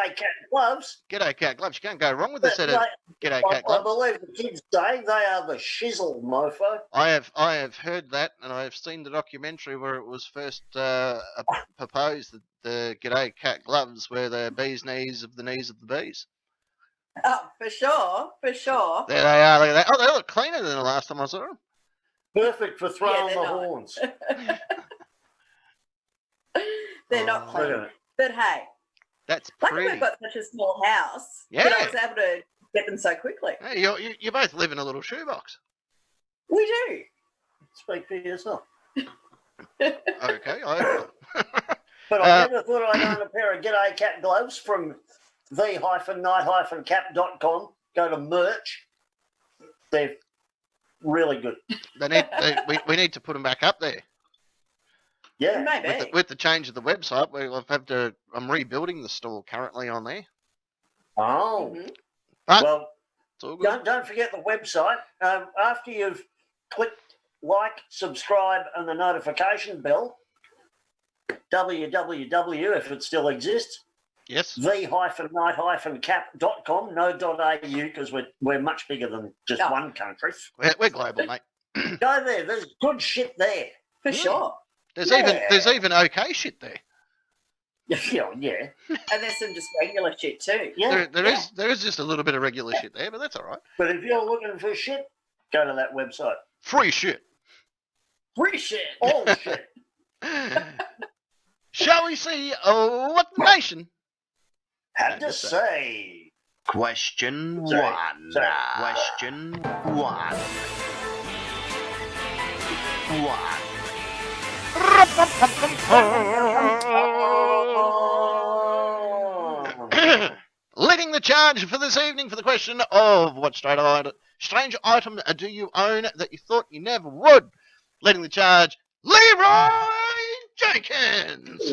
gloves. G'day, cat gloves. You can't go wrong with a set of G'day, cat I gloves. believe the kids say they are the shizzle, mofo. I have heard that, and I have seen the documentary where it was first proposed that the G'day cat gloves were the bee's knees of the bees. Oh, for sure. There they are. Look at that. Oh, they look cleaner than the last time I saw them. Perfect for throwing the not. horns. They're not clean. But hey, that's luckily pretty. we've got such a small house that I was able to get them so quickly. Hey, you both live in a little shoebox. We do. Speak for yourself. Okay, I. But I never thought I'd own a pair of G'day Cat gloves from the-night-cap.com. Go to merch. They're really good. We need to put them back up there. Yeah, maybe. With the change of the website, I'm rebuilding the store currently on there. Oh, but well, it's all good. Don't forget the website. After you've clicked like, subscribe, and the notification bell, www, if it still exists. Yes. the-night-cap.com, no .au, because we're much bigger than just one country. We're global, mate. Go there. There's good shit there. For sure. There's even okay shit there. Yeah. And there's some just regular shit too. Yeah. There is just a little bit of regular shit there, but that's all right. But if you're looking for shit, go to that website. Free shit. Free shit. All shit. Shall we see what the nation had to say? Question Sorry. one. Question one. Leading the charge for this evening for the question of what strange item do you own that you thought you never would? Leading the charge, Leroy Jenkins.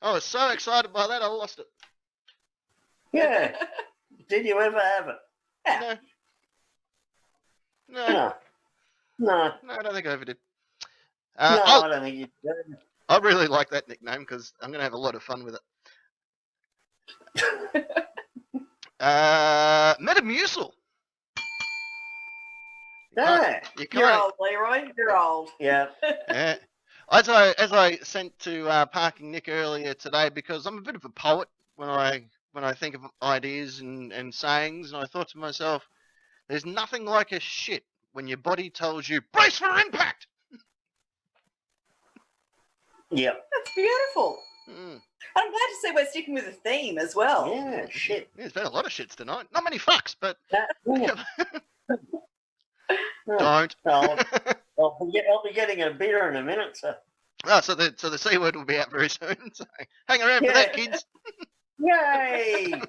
I was so excited by that I lost it. Yeah. Did you ever have it? No, No, I don't think I ever did. I don't think you did. I really like that nickname because I'm going to have a lot of fun with it. Metamucil. Yeah. You're old, Leroy. You're old. Yeah. Yeah. As I sent to Parking Nick earlier today, because I'm a bit of a poet when I think of ideas and sayings, and I thought to myself, there's nothing like a shit when your body tells you brace for impact. Yeah. That's beautiful. I'm glad to see we're sticking with the theme as well. Yeah, shit. Yeah, there's been a lot of shits tonight. Not many fucks, but don't. I'll be getting a beer in a minute, so. Oh, so the C word will be out very soon. So hang around for that, kids. Yay!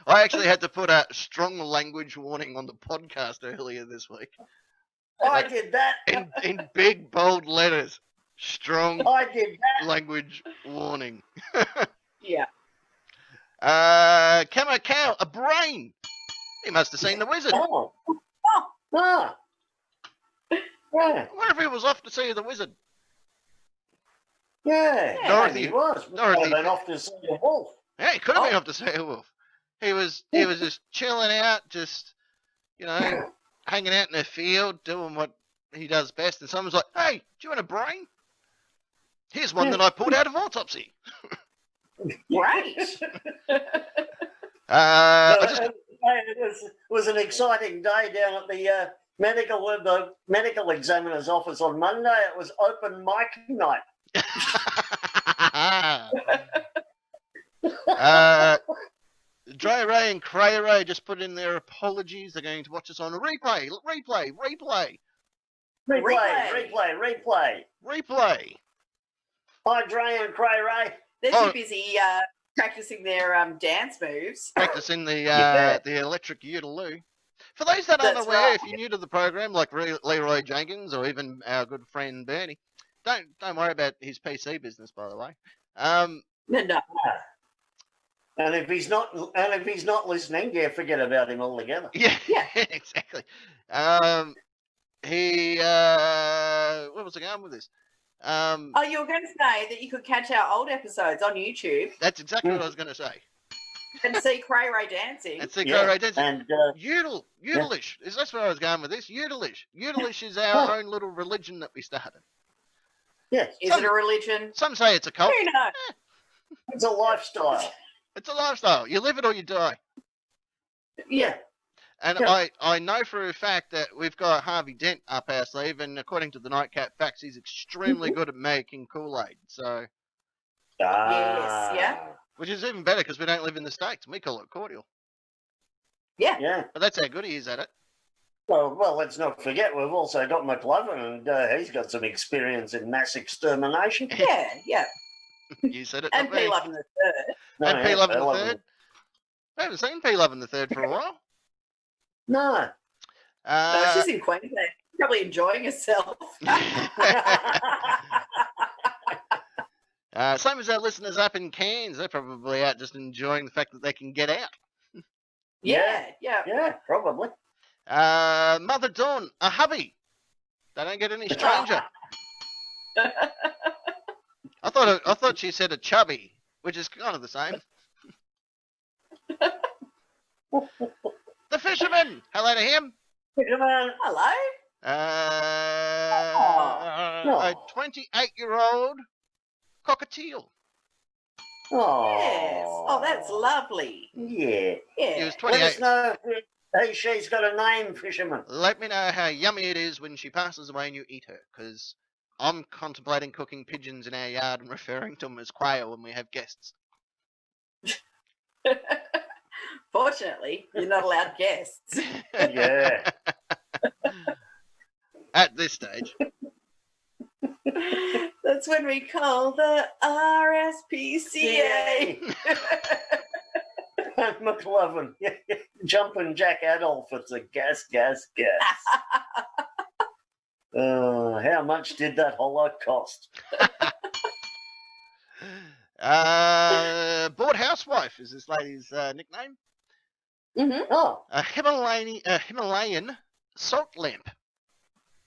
I actually had to put a strong language warning on the podcast earlier this week. I did that. In big, bold letters. Strong I did that. language warning. Yeah. Camo Cow, a brain. He must have seen the wizard. Oh. Yeah. I wonder if he was off to see the wizard. Yeah. Dorothy. He was. Dorothy. Went off to see a wolf. Yeah, he could have been off to see a wolf. He was just chilling out, just, hanging out in the field, doing what he does best. And someone's like, hey, do you want a brain? Here's one that I pulled out of autopsy. Great. It was an exciting day down at the medical examiner's office on Monday. It was open mic night. Dre Ray and Cray Ray just put in their apologies. They're going to watch us on a replay. Replay. Hi, Dre and Cray Ray. They're too busy practicing their dance moves. Practicing the electric Yoodle. For those that aren't aware, if you're new to the program, like Leroy Jenkins or even our good friend Bernie, don't worry about his PC business, by the way. No. And if he's not listening, forget about him altogether. Yeah, exactly. he where was I going with this? You were going to say that you could catch our old episodes on YouTube. That's exactly what I was going to say. And see Cray Ray dancing. And see Cray Ray dancing. And YoodleVision. That's where I was going with this. YoodleVision. YoodleVision is our own little religion that we started. Yeah. Is it a religion? Some say it's a cult. Who knows? It's a lifestyle. It's a lifestyle. You live it or you die. Yeah. And Yeah. I know for a fact that we've got Harvey Dent up our sleeve, and according to the Nightcap Facts, he's extremely good at making Kool-Aid. So, Yes, yeah. which is even better because we don't live in the States. We call it cordial. Yeah. Yeah. But that's how good he is at it. Well, let's not forget we've also got McLovin, and he's got some experience in mass extermination. Yeah, yeah. You said it. And not me. P-Lovin the Third. And P-Lovin the Third. I haven't seen P-Lovin the Third for a while. No. No, she's in Queensland. Probably enjoying herself. Same as our listeners up in Cairns. They're probably out just enjoying the fact that they can get out. Yeah. Yeah, probably. Mother Dawn, a hubby. They don't get any stranger. I thought she said a chubby, which is kind of the same. The fisherman. Hello to him. Hello. A 28-year-old cockatiel. Oh. Yes. Oh, that's lovely. Yeah. Yeah. He was Let 28. us know if she's got a name, fisherman. Let me know how yummy it is when she passes away and you eat her, because I'm contemplating cooking pigeons in our yard and referring to them as quail when we have guests. Fortunately, you're not allowed guests. Yeah. At this stage. That's when we call the RSPCA. And McLovin. Jumping Jack Adolf. It's a gas. How much did that hollow cost? Bored housewife is this lady's nickname. Mm-hmm. Oh. A Himalayan salt lamp.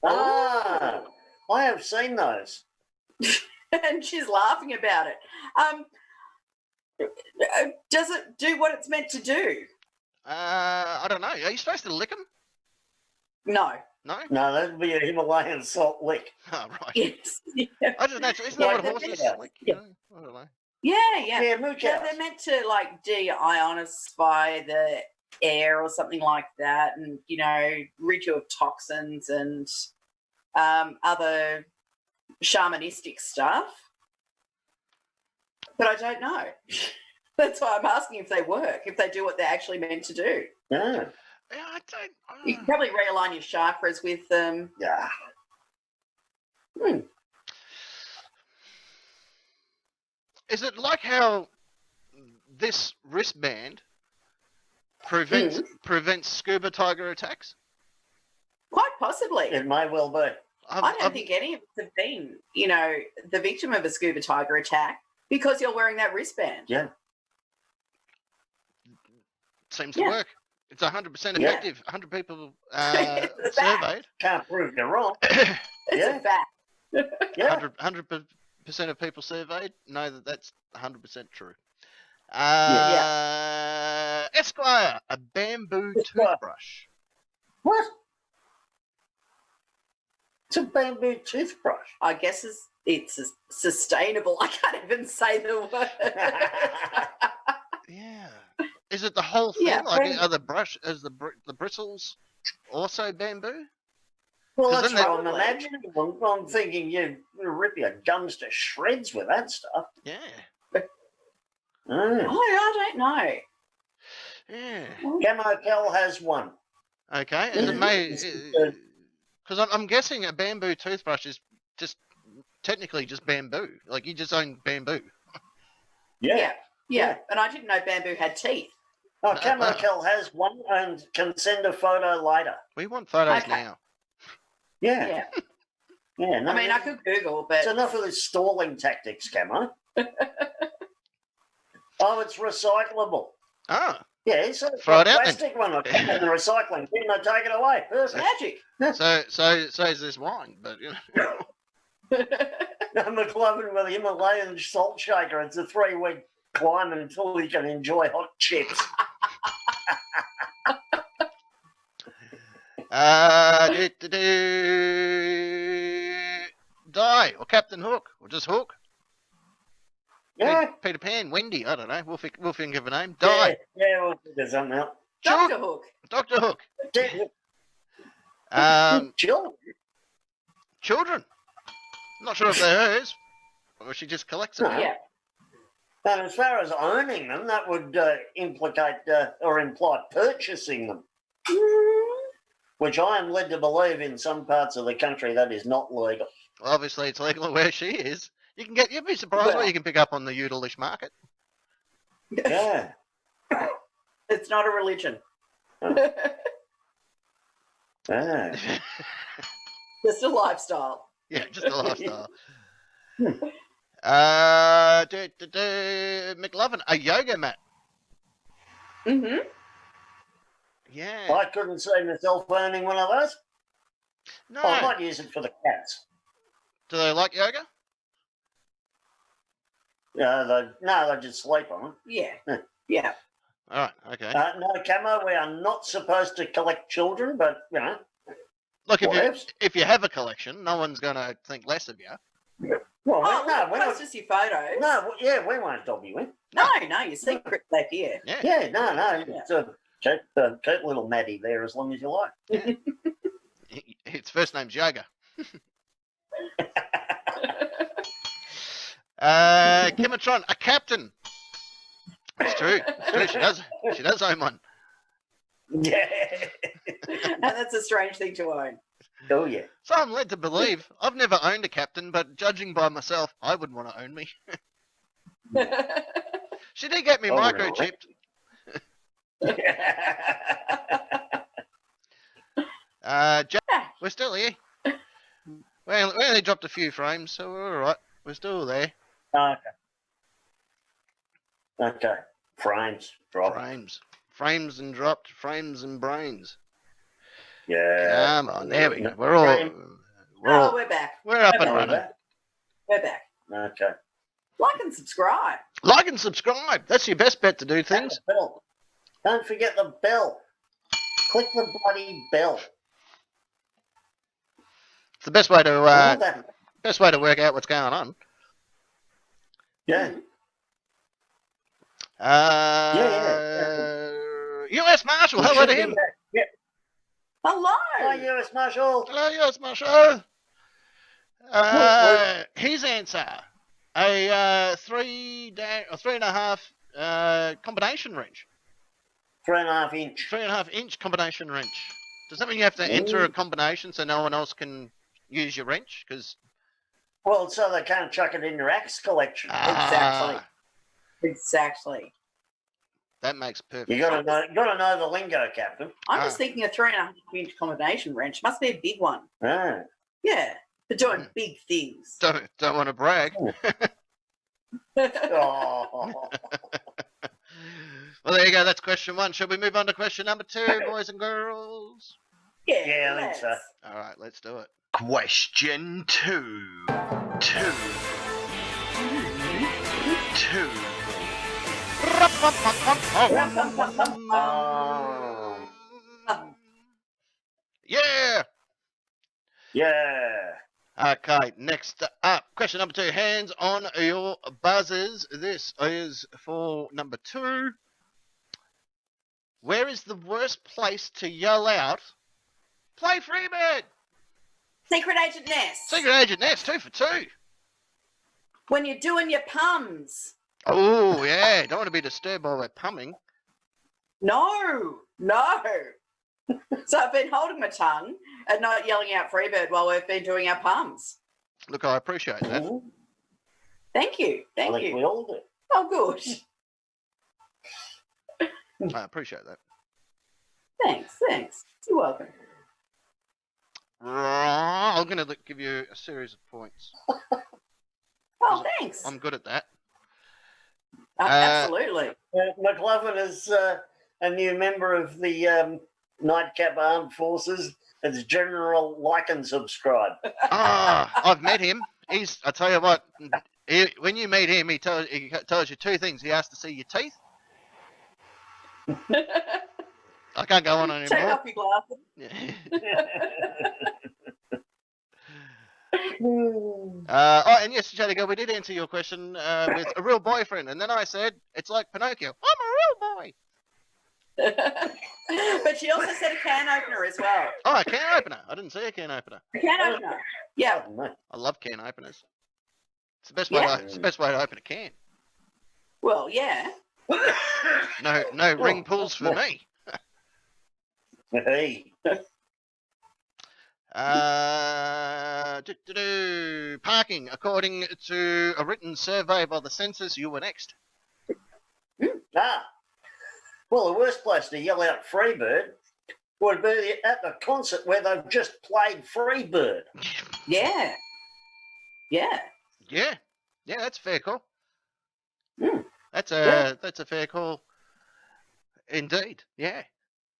Ah. I have seen those. And she's laughing about it. Does it do what it's meant to do? I don't know. Are you supposed to lick them? No. No? No, that'd be a Himalayan salt lick. Oh, right. Yes. Yeah. I just naturally, isn't that what Yeah, horses yeah. lick? Yeah. You know? I don't know. Yeah. Yeah, mooch Yeah, house. they're meant to like deionify the air or something like that, and rid you of toxins and other shamanistic stuff. But I don't know. That's why I'm asking if they work, if they do what they're actually meant to do. Yeah. Yeah, I don't. You can probably realign your chakras with them. Yeah. Is it like how this wristband prevents scuba tiger attacks? Quite possibly. It may well be. I don't think any of us have been, the victim of a scuba tiger attack because you're wearing that wristband. Yeah. Seems to work. It's 100% Yeah. effective. 100 people It's a surveyed. Can't prove you're wrong. It's Yeah. a fact. Yeah. 100% of people surveyed know that that's 100% true. Esquire, a bamboo toothbrush. What? It's a bamboo toothbrush. I guess it's sustainable. I can't even say the word. Yeah. Is it the whole thing? Yeah. Like, are the bristles also bamboo? Well, 'Cause that's then what I'm imagining. I'm thinking you rip your gums to shreds with that stuff. Yeah. Mm. I don't know. Yeah. Camo Kel has one. Okay. Is it made? Because I'm guessing a bamboo toothbrush is just technically just bamboo. Like you just own bamboo. Yeah. And I didn't know bamboo had teeth. Oh, Camo Kel has one and can send a photo later. We want photos Okay. now. Yeah. Yeah. No, I mean, I could Google, but it's enough of the stalling tactics, Camo. Oh, it's recyclable. Ah. Yeah, it's a Throw it out plastic one. I kept it in the recycling bin. I take it away. Perfect. Magic. So is this wine, but you know. McLovin with the Himalayan salt shaker. It's a 3-week climb until you can enjoy hot chips. Die or Captain Hook or just Hook. Yeah. Peter Pan, Wendy. I don't know. We'll think of a name. Yeah, Die. yeah, we'll figure something out. Dr. Hook. Doctor Hook. Children. Children. Not sure if they're hers, or she just collects them. No. Yeah. But as far as owning them, that would implicate or imply purchasing them, which I am led to believe in some parts of the country that is not legal. Well, obviously, it's legal where she is. You'd be surprised what you can pick up on the Yoodleish market. Yeah. It's not a religion. Ah. Just a lifestyle. Yeah, just a lifestyle. McLovin, a yoga mat. Mm-hmm. Yeah. I couldn't see myself owning one of those. No. I might use it for the cats. Do they like yoga? They just sleep on it. Yeah. Yeah. All right. Okay. No, Camo, we are not supposed to collect children, but, you know. Look, whatevs. if you have a collection, no one's going to think less of you. Well, Oh, no, look, we're post not. us your photos. No, yeah, we won't dob you in. No, your secret back here. Yeah. Yeah, no. Yeah. So keep little Maddie there as long as you like. Yeah. Its first name's Yoga. Kimatron, a captain. It's true. It's true. She does own one. Yeah. And that's a strange thing to own. Oh, yeah. So I'm led to believe I've never owned a captain, but judging by myself, I would want to own me. She did get me Oh, microchipped. Jack, we're still here. We only dropped a few frames, so we're all right. We're still there. Okay. Frames. Drop. Frames and dropped. Frames and brains. Yeah. Come on, there we go. We're back. We're up and Oh, running. We're back. Okay. Like and subscribe. Like and subscribe. That's your best bet to do things. The bell. Don't forget the bell. Click the bloody bell. It's the best way to All that- work out what's going on. Yeah. U.S. Marshal, hello to him. Yeah. Hello. Hi, U.S. Marshal. Hello, U.S. Marshal. His answer: a 3.5 combination wrench. 3.5 inch. 3.5 inch combination wrench. Does that mean you have to enter a combination so no one else can use your wrench? Because Well, so they can't chuck it in your axe collection. Exactly. That makes perfect. You gotta know the lingo, Captain. I'm just thinking a 3.5 inch combination wrench must be a big one. Ah. Yeah. For doing big things. Don't want to brag. Oh. Well, there you go. That's question one. Shall we move on to question number two, boys and girls? Yeah, I think so. All right, let's do it. Question two. Yeah. Yeah. Okay, next up, question number two. Hands on your buzzers. This is for number two. Where is the worst place to yell out, "Play Freebird"? Secret Agent Nest. Secret Agent Nest, 2 for 2. When you're doing your pums. Oh, yeah. Don't want to be disturbed by that pumming. No. So I've been holding my tongue and not yelling out Freebird while we've been doing our pums. Look, I appreciate that. Thank you. I think we all do. Oh, good. I appreciate that. Thanks. You're welcome. I'm going to give you a series of points. Oh, thanks. I'm good at that. Absolutely. McLovin has a new member of the Nightcap Armed Forces. It's General Like and Subscribe. I've met him. I tell you what, when you meet him, he tells you two things. He has to see your teeth. I can't go on anymore. Take off your glasses. Yeah. And yes, Jadiga, we did answer your question with a real boyfriend, and then I said it's like Pinocchio. I'm a real boy. But she also said a can opener as well. Oh, a can opener. I didn't see a can opener. A can opener. Yeah. I love can openers. It's the best way. It's the best way to open a can. Well, yeah. No ring pulls for me. Hey. Parking. According to a written survey by the census, you were next. Well, the worst place to yell out Freebird would be at the concert where they've just played Freebird. Yeah. Yeah. Yeah, that's a fair call. That's a fair call, indeed. Yeah,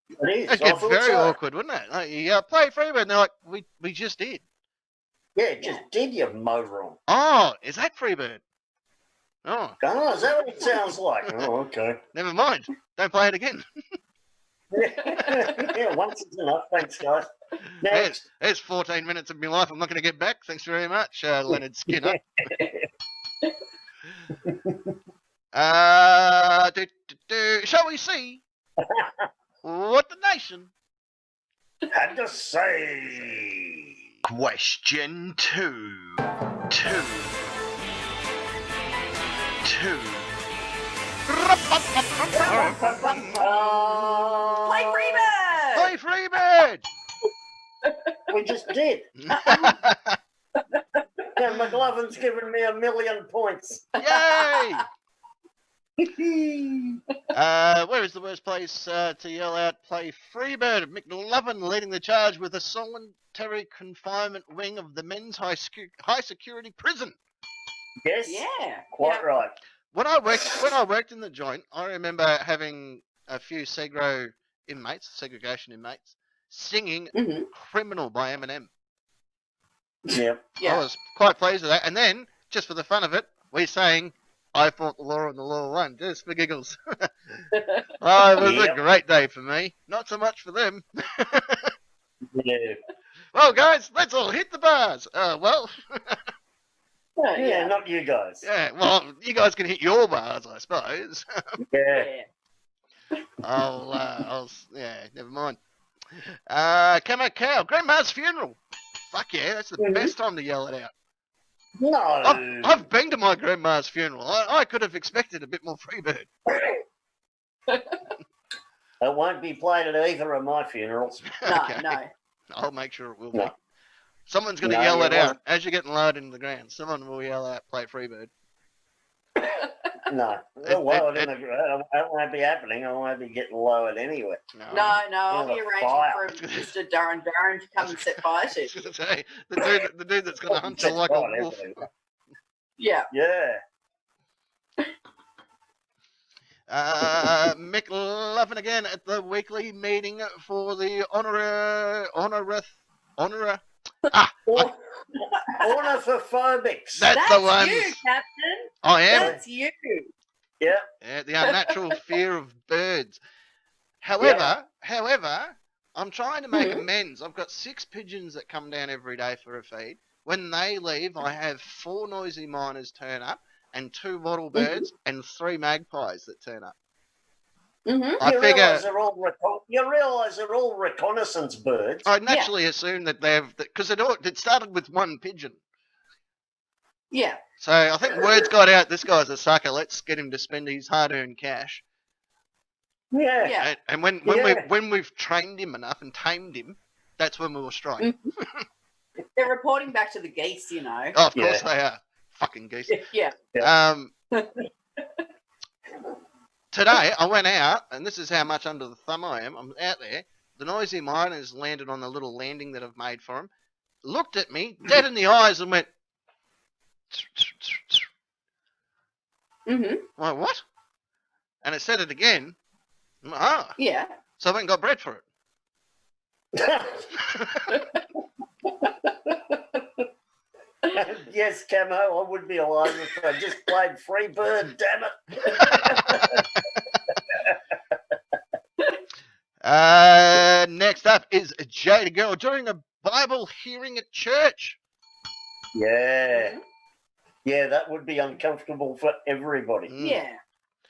It is. it'd get very awkward, wouldn't it? Like, you play Freebird, and they're like, we just did. Yeah, just did you moron? Oh, is that Freebird? Oh, Is that what it sounds like? Oh, okay. never mind. Don't play it again. Yeah, once is enough. Thanks, guys. Next. There's 14 minutes of my life I'm not going to get back. Thanks very much, Leonard Skinner. Shall we see what the nation had to say? Question 2. Play Freebird! Play Freebird! We just did. And McLovin's given me 1,000,000 points. Yay! Where is the worst place to yell out play Freebird? McLovin leading the charge with a solitary confinement wing of the men's high security prison. Yes. Yeah. Quite right. When I worked in the joint, I remember having a few segregation inmates, singing "Criminal" by Eminem. Yep. Yeah. I was quite pleased with that. And then, just for the fun of it, we sang "I Fought the Law and the Law Won," just for giggles. Oh, it was a great day for me. Not so much for them. Yeah. Well, guys, let's all hit the bars. Yeah, not you guys. Yeah, well, you guys can hit your bars, I suppose. Yeah. Never mind. Camo Cow, Grandma's funeral. Fuck yeah, that's the best time to yell it out. No. I've been to my grandma's funeral. I could have expected a bit more Freebird. It won't be played at either of my funerals. Okay. No. I'll make sure it will be. No. Someone's going to yell it out as you're getting lowered into the ground. Someone will yell out, play Freebird. No. It won't be happening. I won't be getting lowered anyway. No, I'll be arranging for Mr. Darren to come and set fire to. I was going to say, the dude that's going to hunt you like a wolf. Yeah. Yeah. McLovin again at the weekly meeting for the Ornithophobics. That's the one. You, Captain. I am. That's you. Yeah. Yeah, the unnatural fear of birds. However, I'm trying to make amends. I've got 6 pigeons that come down every day for a feed. When they leave, I have 4 noisy miners turn up, and 2 wattle birds, and 3 magpies that turn up. I You figure realise they're all reconnaissance birds. I naturally assume that because it started with 1 pigeon. Yeah. So I think word's got out. This guy's a sucker. Let's get him to spend his hard-earned cash. Yeah. Yeah. And when we've trained him enough and tamed him, that's when we will strike. They're reporting back to the geese, you know. Oh, of course they are. Fucking geese. Yeah. Today I went out, and this is how much under the thumb I am. I'm out there. The noisy miners landed on the little landing that I've made for him. Looked at me dead in the eyes and went. Like, what? And it said it again. Ah, Yeah. so I went and got bread for it. Yes, Camo, I would be alive if I just played Freebird, damn it. Next up is Jada Girl doing a Bible hearing at church. Yeah. Yeah, that would be uncomfortable for everybody. Yeah.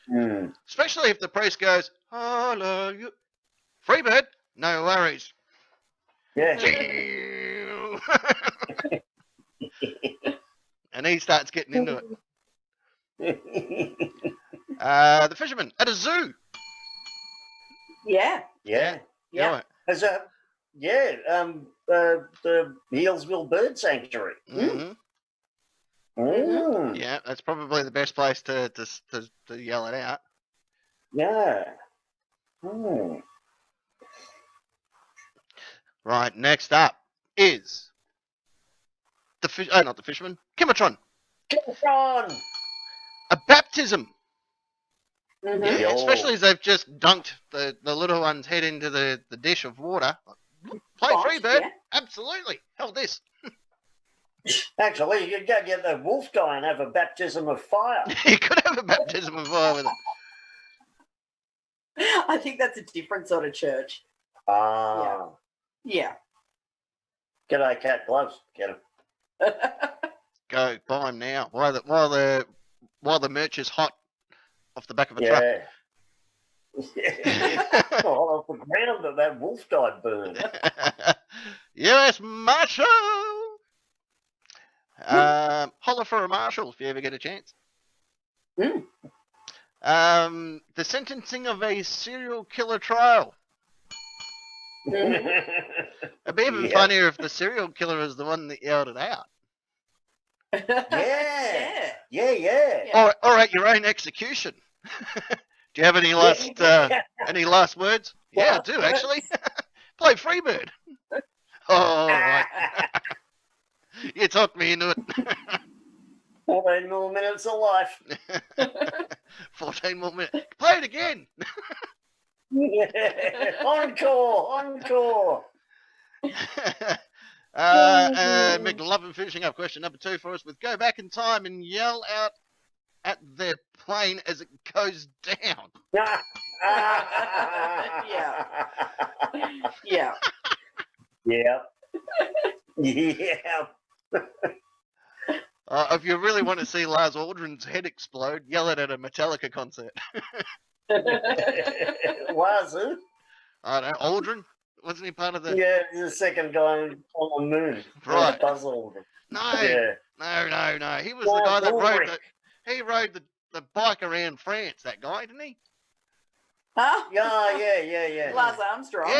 Mm. Especially if the priest goes, hallelujah. Freebird, no worries. Yeah. And he starts getting into it. The fisherman at a zoo. Yeah. Yeah. Yeah. Right. As a, the Healesville Bird Sanctuary. Mm-hmm. Mm. Yeah, that's probably the best place to yell it out. Yeah. Mm. Right, next up is the fish. Oh, not the fisherman. Kimatron. Come on. A baptism. Mhm. Yeah, Yo. especially as they've just dunked the little one's head into the dish of water. Play Right, Freebird. yeah. Absolutely. Hell, this. Actually, you could go get the wolf guy and have a baptism of fire. You could have a baptism of fire with it. I think that's a different sort of church. Ah. Yeah. G'day, cat gloves. Get him. Go buy them now while the merch is hot off the back of a truck. Yeah. Oh, off the ground that wolf guy burned. U.S. Marshal. Holler for a marshal if you ever get a chance. Mm. The sentencing of a serial killer trial. It'd be even funnier if the serial killer is the one that yelled it out. Yeah. Or at your own execution. Do you have any last words? Yeah, I do actually. Play Freebird. Oh, right. You talked me into it. 14 more minutes of life. 14 more minutes. Play it again. Encore. McLovin finishing up question number 2 for us with go back in time and yell out at their plane as it goes down. Yeah. If you really want to see Lars Aldrin's head explode, yell it at a Metallica concert. Was it? I don't know, Aldrin? Wasn't he part of the... Yeah, he's the second guy on the moon. Right. Buzz Aldrin. No, Yeah. no. He was the guy that rode the bike around France, that guy, didn't he? Huh? Yeah. Lars Armstrong.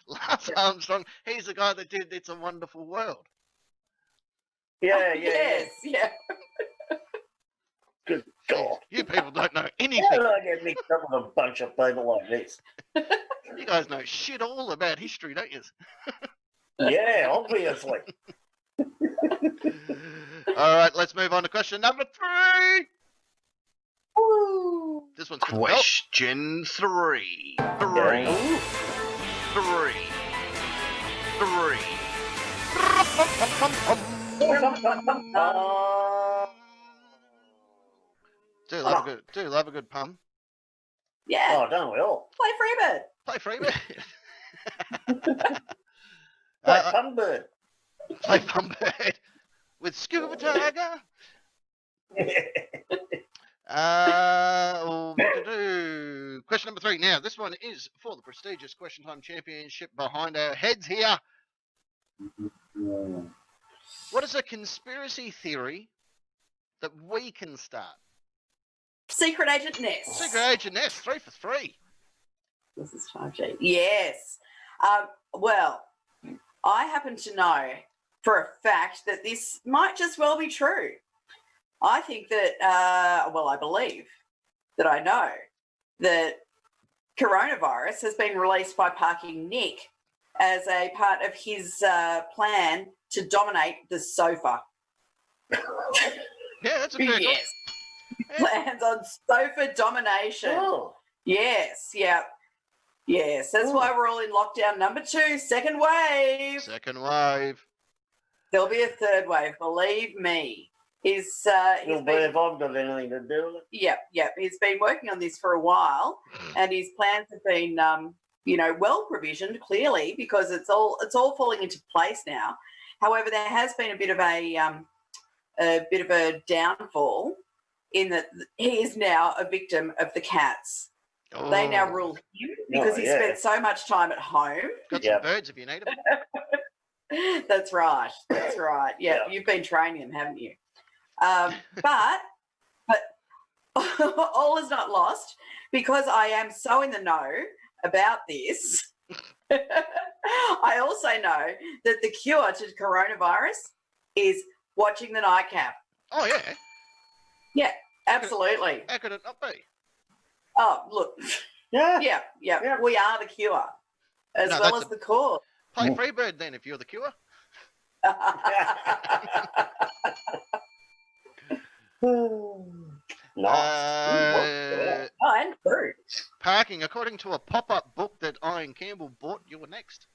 Lars Armstrong. He's the guy that did It's a Wonderful World. Yeah. Yes, yeah. Good God. You people don't know anything. How did I get mixed up with a bunch of people like this? You guys know shit all about history, don't you? Yeah, obviously. All right, let's move on to question number 3. Woo. This one's Question 3. Do love a good pun. Yeah. Oh, don't we all? Play Freebird. Play Freebird. Play Pumbird. Play Pumbird with Scuba Tiger. Question number 3. Now, this one is for the prestigious Question Time Championship behind our heads here. What is a conspiracy theory that we can start? Secret Agent Ness. Secret Agent Ness, 3 for 3. This is 5G. Yes. Well, I happen to know for a fact that this might just well be true. I think that, I believe that I know that coronavirus has been released by Parking Nick as a part of his plan to dominate the sofa. Yeah, that's a fair Yes. Plans on sofa domination. Oh. Yes, yeah. Yes, that's why we're all in lockdown number 2, second wave. Second wave. There'll be a third wave, believe me. He's You'll be if I've got anything to do with it. Yep. He's been working on this for a while, and his plans have been, well provisioned clearly because it's all falling into place now. However, there has been a bit of a downfall in that he is now a victim of the cats. Oh. They now rule him because he spent so much time at home. Got some birds if you need them. That's right. Yeah, you've been training them, haven't you? But all is not lost because I am so in the know about this. I also know that the cure to coronavirus is watching the nightcap. Oh, yeah. Yeah, absolutely. How could it not be? Oh, look. Yeah. We are the cure as well as the cause. Play Freebird then if you're the cure. Nice. And true. Parking, according to a pop-up book that Ian Campbell bought, you were next.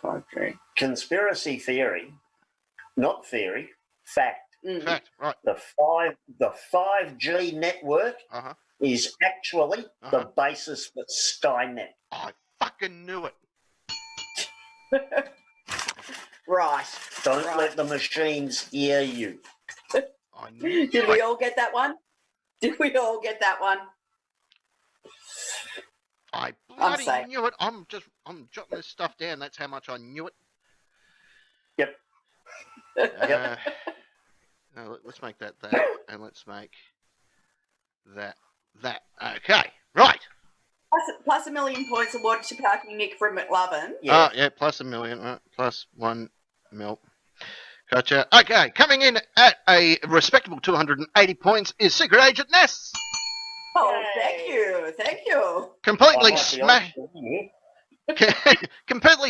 Okay. Conspiracy theory, not theory, fact. Fact, right. The 5G network is actually the basis for Skynet. I fucking knew it. Right. Don't let the machines hear you. I knew Did we all get that one? I bloody knew it. I'm jotting this stuff down. That's how much I knew it. Yep. No, let's make that, and let's make that. Okay, right. Plus $1 million points awarded to Parking Nick from McLovin. Yeah. Yeah, plus $1 million, right? Plus 1 mil. Gotcha. Okay, coming in at a respectable 280 points is Secret Agent Ness. Oh, thank you. Completely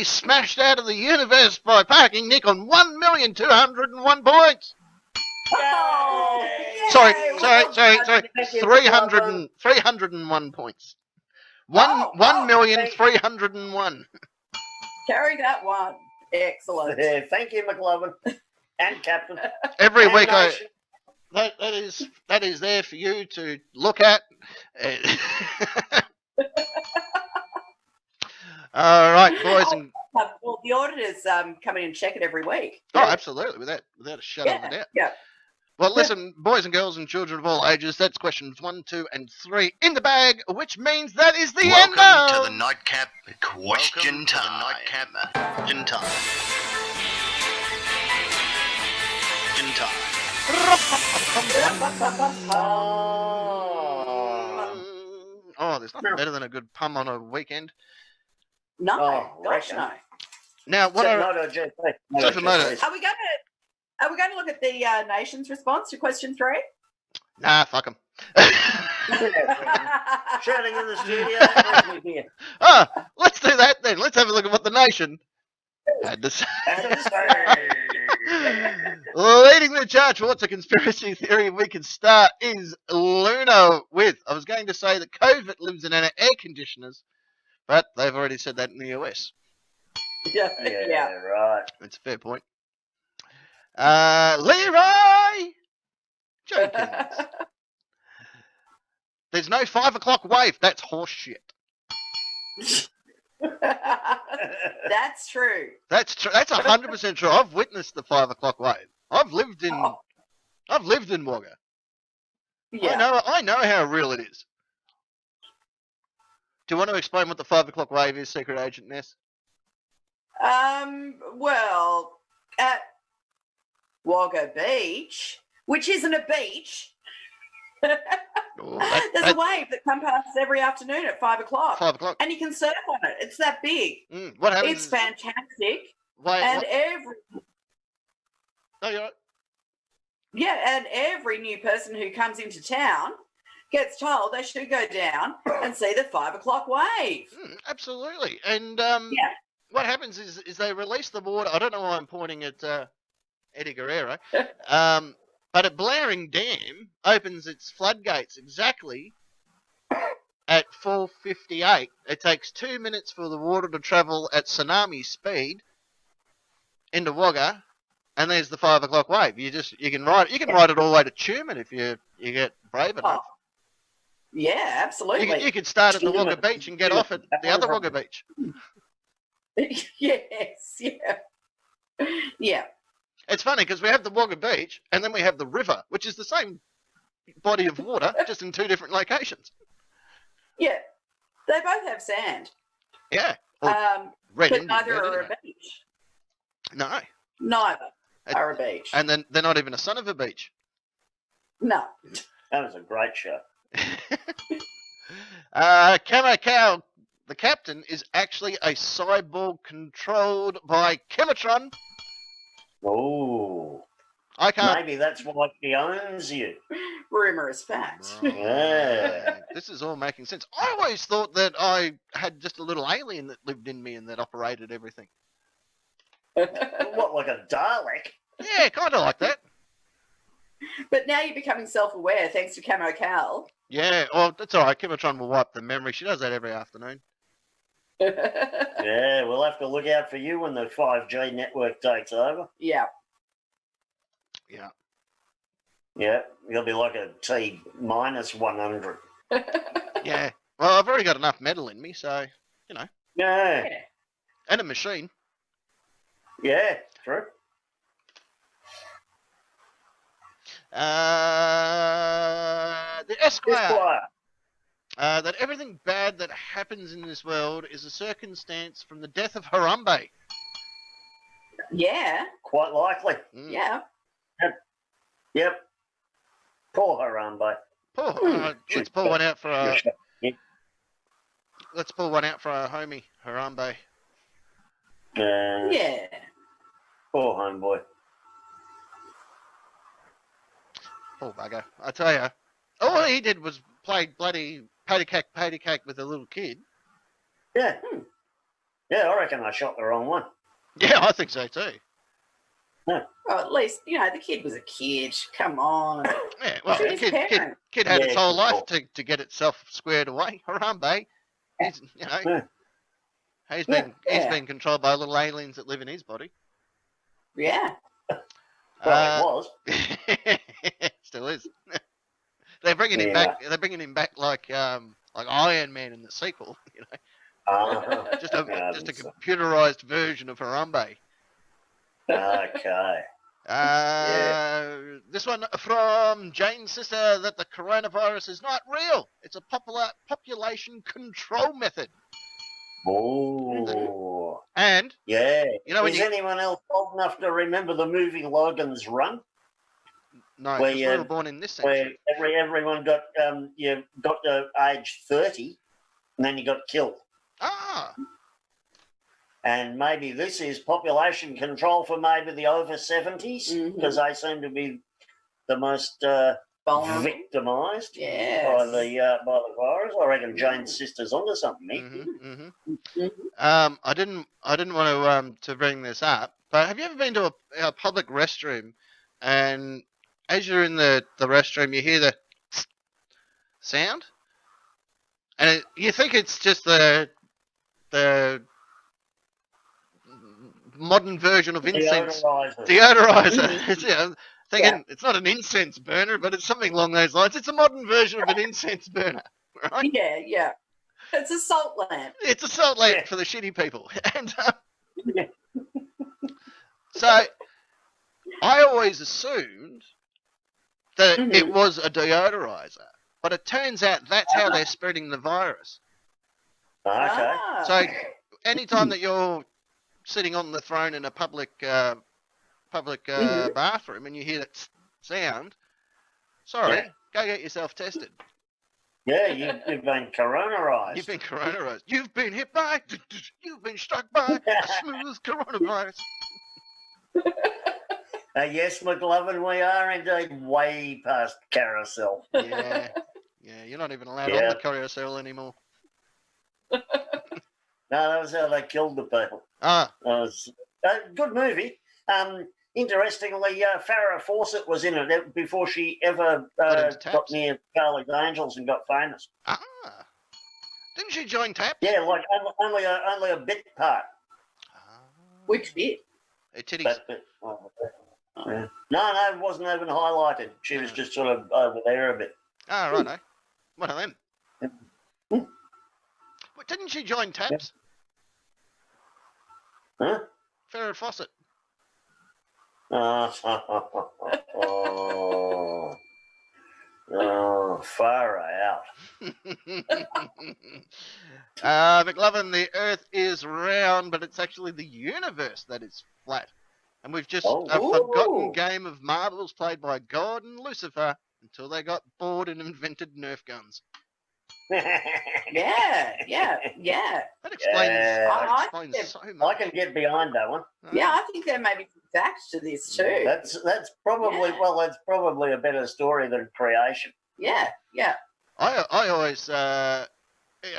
smashed out of the universe by Parking Nick on 1,201 points. Oh, Sorry. 301 points. 1,301. Carry that one. Excellent. Yeah, thank you, McLovin and Captain. Every week that is there for you to look at. All right, boys and well, the auditors come in and check it every week. Oh, absolutely, without a shadow of a doubt. Yeah. Well, listen, boys and girls and children of all ages, that's questions 1, 2, and 3 in the bag, which means that is the end of... Welcome to the Nightcap Question Time. In time. Oh, there's nothing better than a good pum on a weekend. No, gosh, no. Now, what are... Are we going to look at the nation's response to question 3? Nah, fuck them. Shouting in the studio. Let's do that then. Let's have a look at what the nation had to say. Leading the charge for what's a conspiracy theory we can start is Luna with, I was going to say that COVID lives in air conditioners, but they've already said that in the US. Yeah, right. That's a fair point. Leroy Jenkins. There's no 5 o'clock wave. That's horse shit. That's true. That's true. That's 100% true. I've witnessed the 5 o'clock wave. I've lived in Wagga. Yeah. I know how real it is. Do you want to explain what the 5 o'clock wave is, Secret Agent Ness? Well, at Wagga Beach, which isn't a beach, there's a wave that comes past every afternoon at 5 o'clock. 5 o'clock. And you can surf on it. It's that big. What happens? It's fantastic. And every new person who comes into town gets told they should go down and see the 5 o'clock wave. Absolutely. And what happens is they release the water. I don't know why I'm pointing at Eddie Guerrero. But a Blaring Dam opens its floodgates exactly at 4:58. It takes 2 minutes for the water to travel at tsunami speed into Wagga, and there's the 5 o'clock wave. You can ride it all the way to Tumen if you get brave enough. Oh, yeah, absolutely. You could start at the Wagga beach and get off at the other Wagga beach. Yes, yeah. Yeah. It's funny because we have the Wagga beach and then we have the river, which is the same body of water, just in 2 different locations. Yeah. They both have sand. Yeah. But neither are a beach. No. Neither are a beach. And then they're not even a son of a beach. No. That was a great show. Camo Cow, the captain, is actually a cyborg controlled by Chematron. Oh. I can't. Maybe that's why she owns you. Rumour is fact. Right. Yeah. This is all making sense. I always thought that I had just a little alien that lived in me and that operated everything. What, like a Dalek? Yeah, kind of like that. But now you're becoming self-aware thanks to Camo Cal. Yeah, well, that's all right. Chematron will wipe the memory. She does that every afternoon. Yeah, we'll have to look out for you when the 5G network takes over. Yeah. Yeah. Yeah, you'll be like a T minus 100. Yeah. Well, I've already got enough metal in me, so, you know. Yeah, And a machine. yeah, true. The Esquire. Esquire. That everything bad that happens in this world is a circumstance from the death of Harambe. Yeah. Quite likely. Mm. Yeah. Yep. Poor Harambe. Let's pull one out for our homie Harambe. Yeah. Poor homeboy. Poor bugger. I tell you, all he did was play bloody patty cake with a little kid. Yeah. Yeah, I reckon I shot the wrong one. Yeah, I think so too. Well, at least, the kid was a kid. Come on. Yeah, well, Shoot his parent. kid had its whole Yeah, life to get itself squared away. Harambe, he's been controlled by little aliens that live in his body. Yeah. Well, it was. Still is. They're bringing him back. They're bringing him back like Iron Man in the sequel. Just a computerized version of Harambe. Okay. This one from Jane's sister, that the coronavirus is not real. It's a population control method. Oh. And yeah. When is anyone else old enough to remember the movie Logan's Run? No, because we were born in this century. Where everyone got you got to age 30, and then you got killed. Ah. And maybe this is population control for maybe the over 70s, because they seem to be the most victimised by the virus. I reckon Jane's sister's onto something. I didn't want to bring this up, but have you ever been to a public restroom, and as you're in the restroom, you hear the sound, and you think it's just the modern version of incense deodorizer. Thinking it's not an incense burner, but it's something along those lines. It's a modern version of an incense burner, right? Yeah. It's a salt lamp. It's a salt lamp for the shitty people. And so I always assumed that it was a deodorizer, but it turns out that's how they're spreading the virus. Okay. So anytime that you're sitting on the throne in a public bathroom and you hear that sound, go get yourself tested. Yeah, you've been coronarised. You've been coronarised. You've been hit by, you've been struck by a smooth coronavirus. Yes, McLovin, we are indeed way past carousel. Yeah, you're not even allowed on the carousel anymore. No, that was how they killed the people. Ah. It was a good movie. Interestingly, Farrah Fawcett was in it before she ever got near Charlie's Angels and got famous. Ah. Didn't she join Taps? Yeah, like only a bit part. Which bit? Her titties. That bit. Oh, yeah. No, it wasn't even highlighted. She was just sort of over there a bit. Oh, right, one of them. Hmm. What, didn't she join Taps? Huh? Farrah Fawcett. Oh, far out. McLovin, the Earth is round, but it's actually the universe that is flat. And we've just a forgotten game of marbles played by God and Lucifer until they got bored and invented Nerf guns. Yeah. That explains so much. I can get behind that one. Yeah, I think there may be some facts to this too. That's probably that's probably a better story than creation. Yeah. I always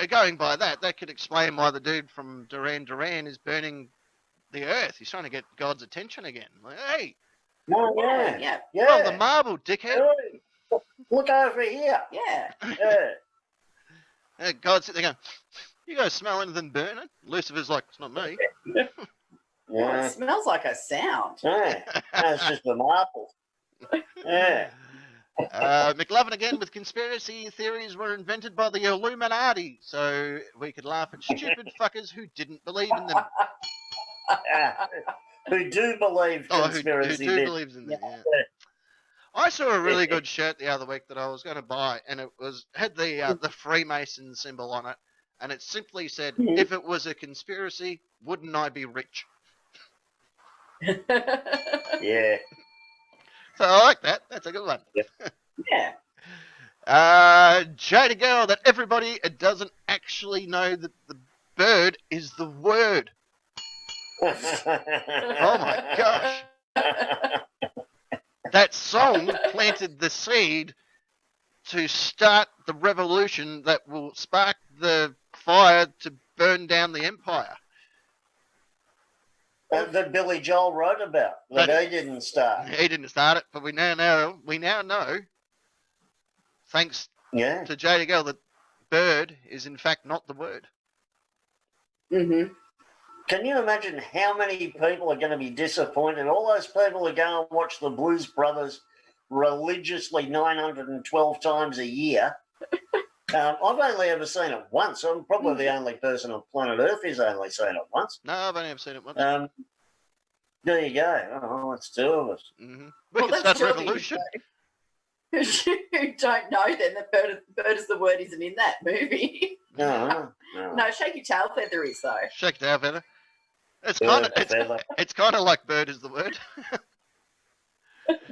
going by that could explain why the dude from Duran Duran is burning the Earth. He's trying to get God's attention again. Like, hey, Yeah. well, the marble, dickhead. Hey, look over here. Yeah. God's sitting there going, you guys smell anything burning? Lucifer's like, it's not me. Well, it smells like a sound. Yeah. That's just the marbles. Yeah. McLovin again with conspiracy theories were invented by the Illuminati, so we could laugh at stupid fuckers who didn't believe in them. Who do believe conspiracy who believes in them, yeah. I saw a really good shirt the other week that I was going to buy, and it had the Freemason symbol on it, and it simply said, if it was a conspiracy, wouldn't I be rich? Yeah. So I like that. That's a good one. Yeah. Jada girl, that everybody doesn't actually know that the bird is the word. Oh my gosh. That song planted the seed to start the revolution that will spark the fire to burn down the empire. That Billy Joel wrote about. That he didn't start. He didn't start it, but we now know, thanks to Jada Girl, that bird is in fact not the word. Mm-hmm. Can you imagine how many people are going to be disappointed? All those people who go and watch the Blues Brothers religiously 912 times a year. I've only ever seen it once. I'm probably the only person on planet Earth who's only seen it once. No, I've only ever seen it once. There you go. Oh, it's two of us. Mm-hmm. We can start a revolution. You don't know then that bird is the word isn't in that movie. No. No, Shake Your Tail Feather is though. Shake Tail Feather. It's kind of like bird is the word.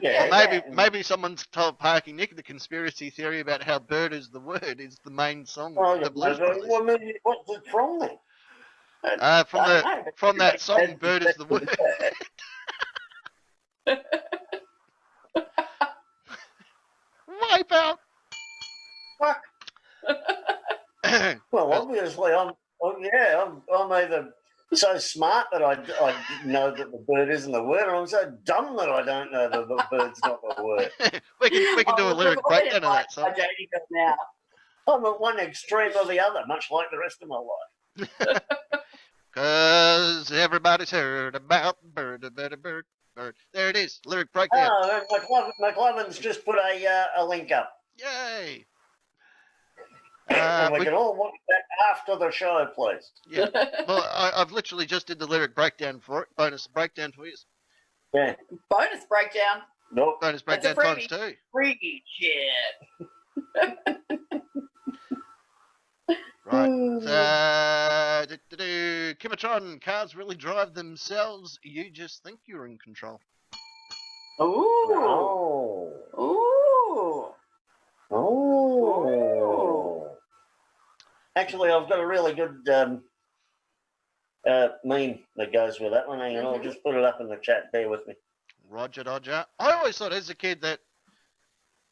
Yeah. Or maybe someone's told Parky Nick the conspiracy theory about how bird is the word is the main song of the Blues Brothers. Well, maybe, what's it from then? From that song, bird is the word. Wipe out. Fuck. Well, obviously, I'm either so smart that I know that the bird isn't the word, or I'm so dumb that I don't know that the bird's not the word. we can do a lyric breakdown of that song. Now. I'm at one extreme or the other, much like the rest of my life. Cause everybody's heard about bird. There it is, lyric breakdown. Oh, McLovin's just put a link up. Yay! And we can all watch that after the show, please. Yeah. Well, I've literally just did the lyric breakdown for it. Bonus breakdown for you. Yeah. Bonus breakdown. Nope. Bonus breakdown times 2. Free shit. Right. Kimatron, cars really drive themselves. You just think you're in control. Ooh. Oh. Actually, I've got a really good meme that goes with that one. Hang on, I'll just put it up in the chat. Bear with me. Roger, Dodger. I always thought as a kid that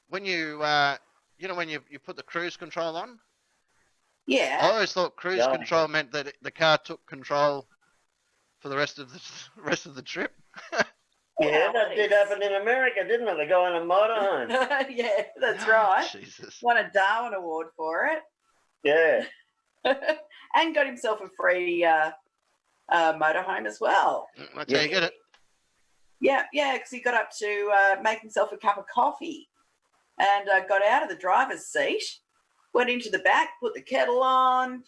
when you, when you put the cruise control on, yeah, I always thought cruise control meant that the car took control for the rest of the trip. Yeah, that did happen in America, didn't it? They go on a motorhome. Yeah, that's right. Jesus. Won a Darwin Award for it. Yeah. And got himself a free motorhome as well. That's how you get it. Yeah, because he got up to make himself a cup of coffee and got out of the driver's seat, went into the back, put the kettle on,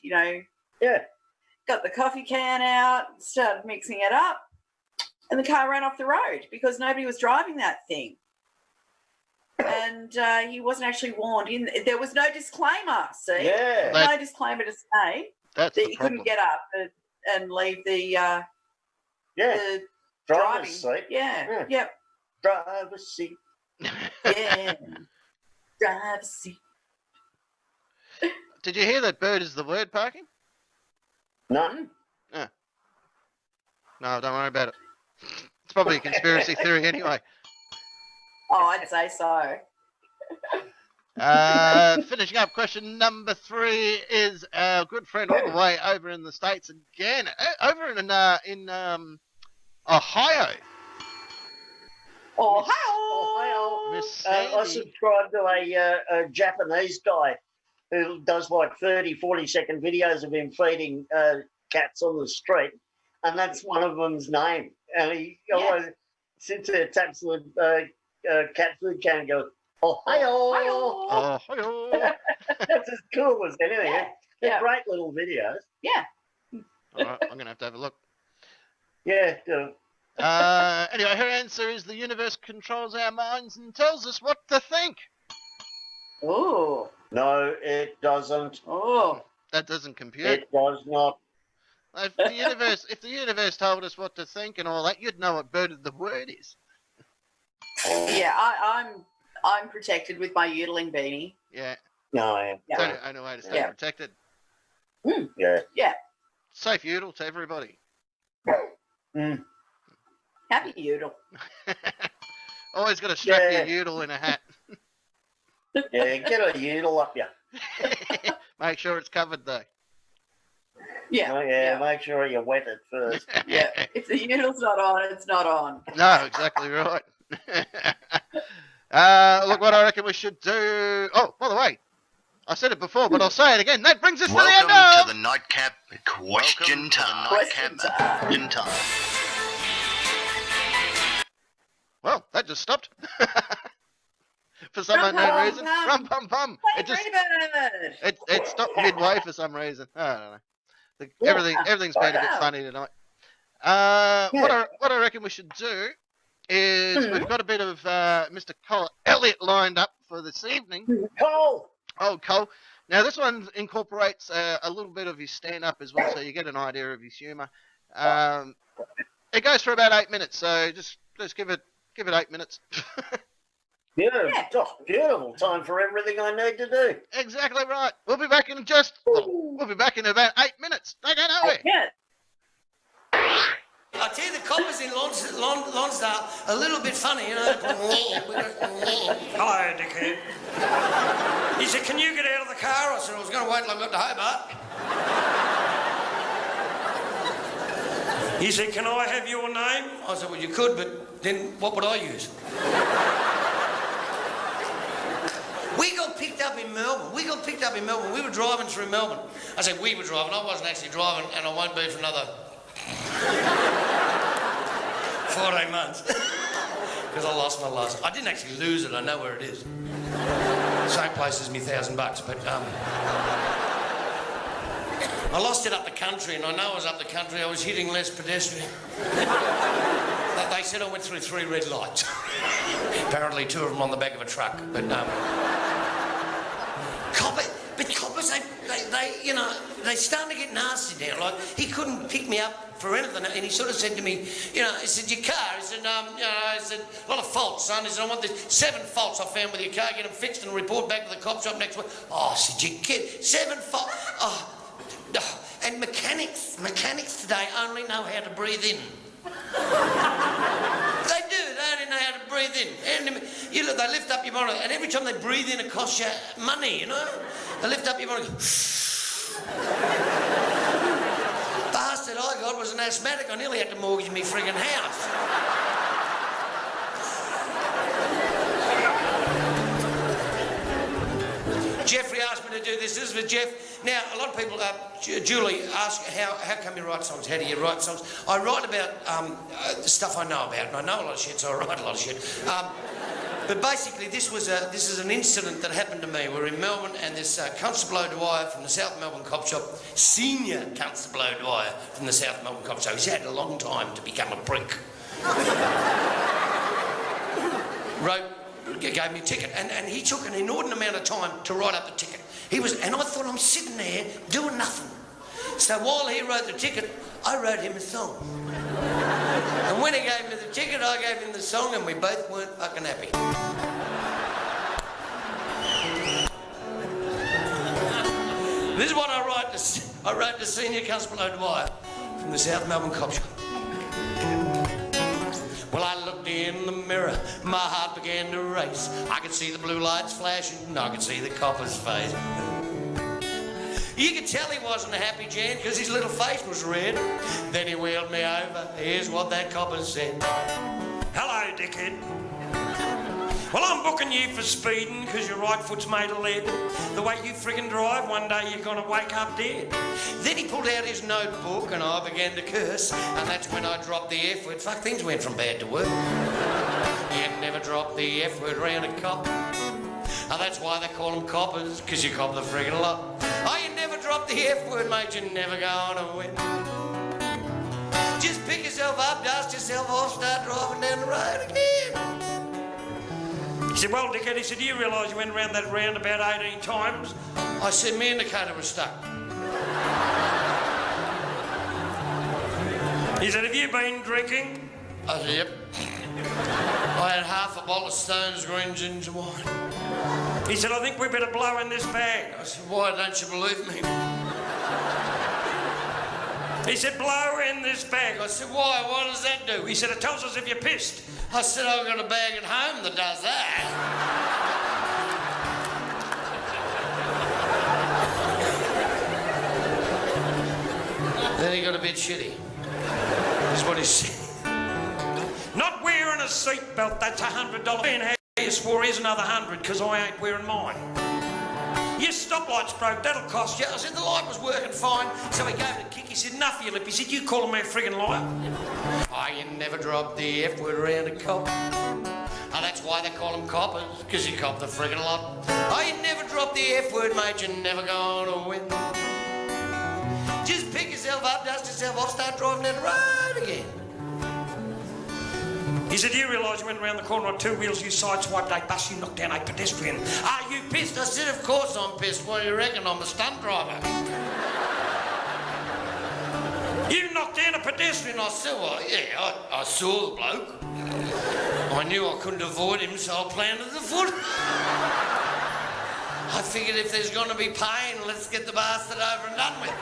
got the coffee can out, started mixing it up, and the car ran off the road because nobody was driving that thing. And he wasn't actually warned. There was no disclaimer, see? Yeah. No disclaimer to say That's that the you problem. couldn't get up and leave the Driver's driving. seat. Yeah, yep. Driver's seat. Yeah. Driver's seat. Did you hear that bird is the word, Parky? None. No, don't worry about it. It's probably a conspiracy theory anyway. Oh, I'd say so. Finishing up, question number 3 is our good friend all the way over in the States again, over in Ohio. Ohio. Miss I Sandy. subscribe to a Japanese guy who does like 30, 40-second videos of him feeding cats on the street, and that's one of them's name. And he always sits there, taps the cat food can and goes, Ohio. Ohio. That's as cool as anything. Yeah. They're Yeah. great little videos. Yeah. All right, I'm going to have a look. Yeah. Anyway, her answer is the universe controls our minds and tells us what to think. Oh. No, it doesn't. Oh. That doesn't compute. It does not. If the universe told us what to think and all that, you'd know what bird the word is. Yeah, I'm protected with my yodeling beanie. Yeah. No, I am. It's the only way to stay Yeah. protected. Yeah. Safe yodel to everybody. Happy yodel. Always got to strap Yeah. your yodel in a hat. Yeah, get a yodel up you. Make sure it's covered though. Yeah. Oh, yeah, make sure you wet it first. Yeah. If the yodel's not on, it's not on. No, exactly right. Look what I reckon we should do. Oh, by the way, I said it before, but I'll say it again. That brings us to the end Welcome of to the Nightcap Question Time. Question time. Well, that just stopped. For some Rum, unknown pum, reason. pum. Rum pum pum. Play It just Bird. it stopped midway for some reason. I don't know. Everything's been a bit funny tonight. What I reckon we should do is we've got a bit of Mr. Cole Elliott lined up for this evening. Cole! Oh, Cole. Now this one incorporates a little bit of his stand-up as well, so you get an idea of his humour. It goes for about 8 minutes, so just give it 8 minutes. Beautiful. Yeah. Oh, beautiful. Time for everything I need to do. Exactly right. We'll be back in about 8 minutes. Don't go nowhere. Yeah. I tell you, the coppers in Lonsdale a little bit funny, you know. Hello, dickhead. He said, can you get out of the car? I said, I was going to wait till I got to Hobart. He said, can I have your name? I said, well, you could, but then what would I use? We got picked up in Melbourne. We were driving through Melbourne. I said, we were driving. I wasn't actually driving, and I won't be for another 14 months. Because I lost my license. I didn't actually lose it. I know where it is. Same place as me $1,000, but I lost it up the country, and I know I was up the country. I was hitting less pedestrian. They said I went through 3 red lights. Apparently 2 of them on the back of a truck, but coppers, they starting to get nasty now. Like, he couldn't pick me up for anything, and he sort of said to me, he said, your car, he said, he said, a lot of faults, son. He said, I want these 7 faults I found with your car, get them fixed and report back to the cop shop next week. Oh, I said, you kid, 7 faults. Oh, and mechanics today only know how to breathe in. They do. They only know how to breathe in. And they lift up your body, and every time they breathe in, it costs you money, you know? They lift up your body. Bastard I got was an asthmatic. I nearly had to mortgage me friggin' house. Jeffrey asked me to do this. This is with Jeff. Now, a lot of people, Julie asked, how come you write songs? How do you write songs? I write about the stuff I know about, and I know a lot of shit, so I write a lot of shit. But basically, this is an incident that happened to me. We're in Melbourne, and this Constable O'Dwyer from the South Melbourne Cop Shop, senior Constable O'Dwyer from the South Melbourne Cop Shop, he's had a long time to become a prick. Gave me a ticket, and he took an inordinate amount of time to write up the ticket. And I thought, I'm sitting there doing nothing. So while he wrote the ticket, I wrote him a song. And when he gave me the ticket, I gave him the song, and we both weren't fucking happy. This is what I wrote to Senior Constable O'Dwyer from the South Melbourne Cop Shop. Well, I looked in the mirror, my heart began to race. I could see the blue lights flashing, I could see the copper's face. You could tell he wasn't happy, Jan, because his little face was red. Then he wheeled me over. Here's what that copper said. Hello, dickhead. Well, I'm booking you for speeding because your right foot's made of lead. The way you friggin' drive, one day you're gonna wake up dead. Then he pulled out his notebook and I began to curse. And that's when I dropped the F word. Fuck, things went from bad to worse. You never drop the F word round a cop. Oh, that's why they call them coppers, because you cop the friggin' lot. Oh, you never drop the F word, mate, you never go on a win. Just pick yourself up, dust yourself off, start driving down the road again. He said, well, dickhead, he said, do you realise you went around that round about 18 times? I said, my indicator was stuck. He said, have you been drinking? I said, yep. I had half a bottle of Stone's green ginger wine. He said, I think we better blow in this bag. I said, why don't you believe me? He said, blow in this bag. I said, why? What does that do? He said, it tells us if you're pissed. I said, I've got a bag at home that does that. Then he got a bit shitty. That's what he said. Not wearing a seatbelt, that's $100. And how you swore, here's another 100, because I ain't wearing mine. Your stoplight's broke, that'll cost you. I said, the light was working fine. So he gave it a kick. He said, enough of your lip. He said, you calling me a friggin' liar? Oh, you never drop the F word around a cop. Oh, that's why they call them coppers, because you cop the friggin' lot. Oh, you never drop the F word, mate, you never go on a win. Just pick yourself up, dust yourself off, start driving down the road again. He said, do you realise you went around the corner on two wheels, you sideswiped a bus, you knocked down a pedestrian? Are you pissed? I said, of course I'm pissed. What do you reckon? I'm a stunt driver. You knocked down a pedestrian. I said, well, yeah, I saw the bloke. I knew I couldn't avoid him, so I planted the foot. I figured if there's going to be pain, let's get the bastard over and done with.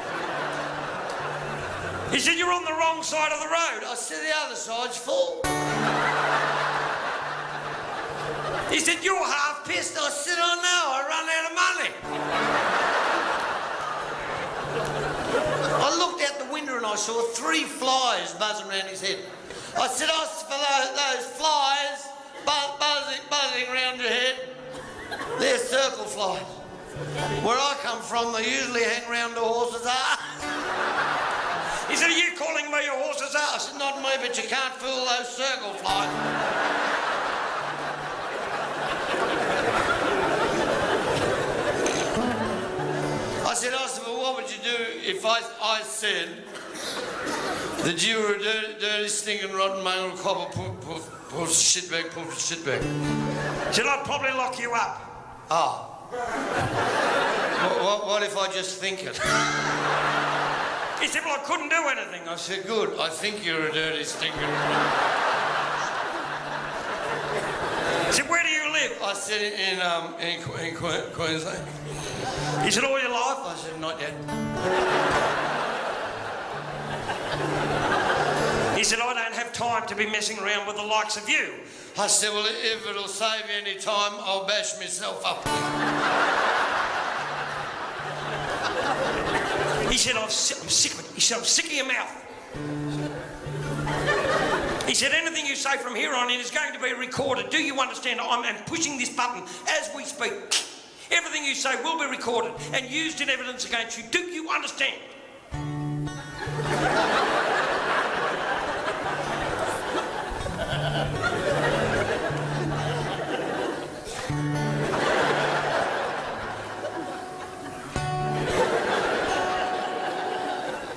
He said, you're on the wrong side of the road. I said, the other side's full. He said, you're half pissed. I said, I know, I run out of money. I looked out the window and I saw 3 flies buzzing around his head. I said, oh, for those flies buzzing around your head, they're circle flies. Where I come from, they usually hang around the horse's ass. He said, are you calling me a horse's ass? I said, not me, but you can't fool those circle flies. I said, well, what would you do if I said that you were a dirty, stinking, rotten, mangled copper, pull shitbag. He said, I'd probably lock you up. Oh. What if I just think it? He said, well, I couldn't do anything. I said, good. I think you're a dirty, stinking. He said, where do you live? I said, in Queensland. He said, all your life? I said, not yet. He said, I don't have time to be messing around with the likes of you. I said, well, if it'll save you any time, I'll bash myself up. He said, I'm sick of it. He said, I'm sick of your mouth. He said, anything you say from here on in is going to be recorded. Do you understand? I'm pushing this button as we speak. Everything you say will be recorded and used in evidence against you. Do you understand?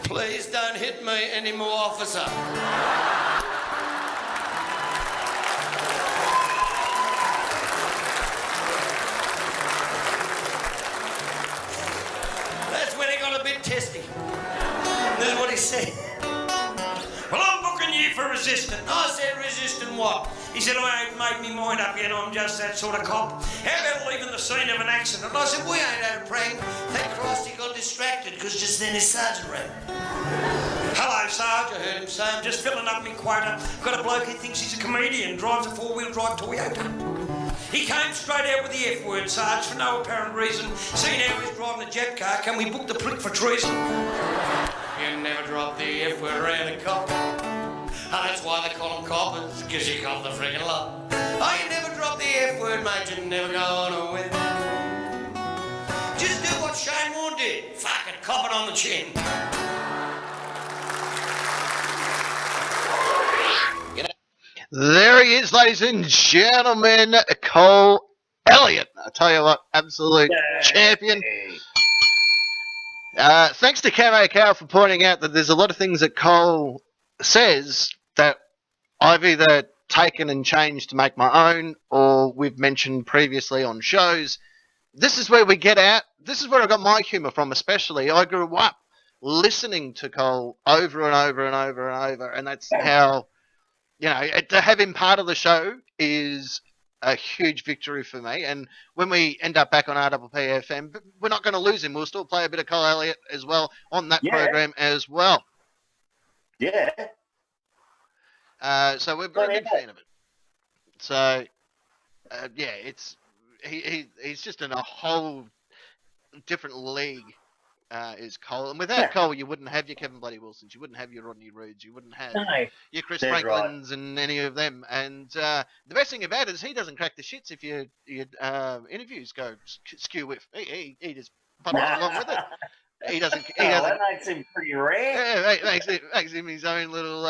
Please don't hit me anymore, officer. That's when he got a bit testy. This is what he said. Well, I'm booking you for resisting. I said, resisting what? He said, I ain't made me mind up yet. I'm just that sort of cop. How about leaving the scene of an accident? I said, we ain't had a prank. Thank Christ he got distracted, because just then his sergeant rang. Hello, Sarge, I heard him say. I'm just filling up my quota. Got a bloke who thinks he's a comedian, drives a four-wheel drive Toyota. He came straight out with the F word, Sarge, for no apparent reason. Seeing how he's driving a jet car, can we book the prick for treason? You never drop the F word around a cop. Oh, that's why they call them coppers, because you cop the friggin' lot. Oh, you never drop the F word, mate, you never go on a win. Just do what Shane Warne did. Fuck it, cop it on the chin. There he is, ladies and gentlemen, Cole Elliott. I tell you what, absolute champion. Thanks to Camo Cow for pointing out that there's a lot of things that Cole says that I've either taken and changed to make my own, or we've mentioned previously on shows. This is where we get out. This is where I got my humour from, especially. I grew up listening to Cole over and over and over and over, and that's how... You know, to have him part of the show is a huge victory for me. And when we end up back on RPP FM, we're not going to lose him. We'll still play a bit of Cole Elliott as well on that program as well. Yeah. So we're a big fan of it. So, he's just in a whole different league. Is Cole. And without Cole, you wouldn't have your Kevin Bloody Wilsons, you wouldn't have your Rodney Roods, you wouldn't have your Chris Franklins and any of them. And the best thing about it is he doesn't crack the shits if your interviews go skew with. He just puddles along with it. He doesn't. That makes him pretty rare. Yeah, makes him his own little.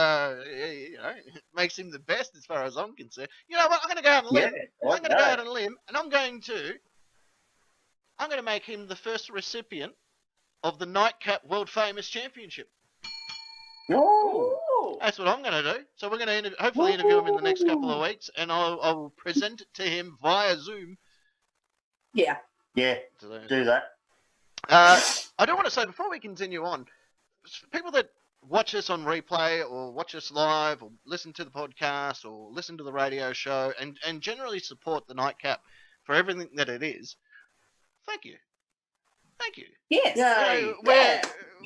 Makes him the best as far as I'm concerned. You know what? I'm going to go out on a limb. I'm going to go out on a limb, and I'm going to make him the first recipient of the Nightcap World Famous Championship. Ooh. That's what I'm going to do. So we're going to hopefully interview him in the next couple of weeks, and I'll present it to him via Zoom. Yeah. Yeah, do that. I do want to say, before we continue on, people that watch us on replay or watch us live or listen to the podcast or listen to the radio show and generally support the Nightcap for everything that it is, thank you. Thank you. Yes.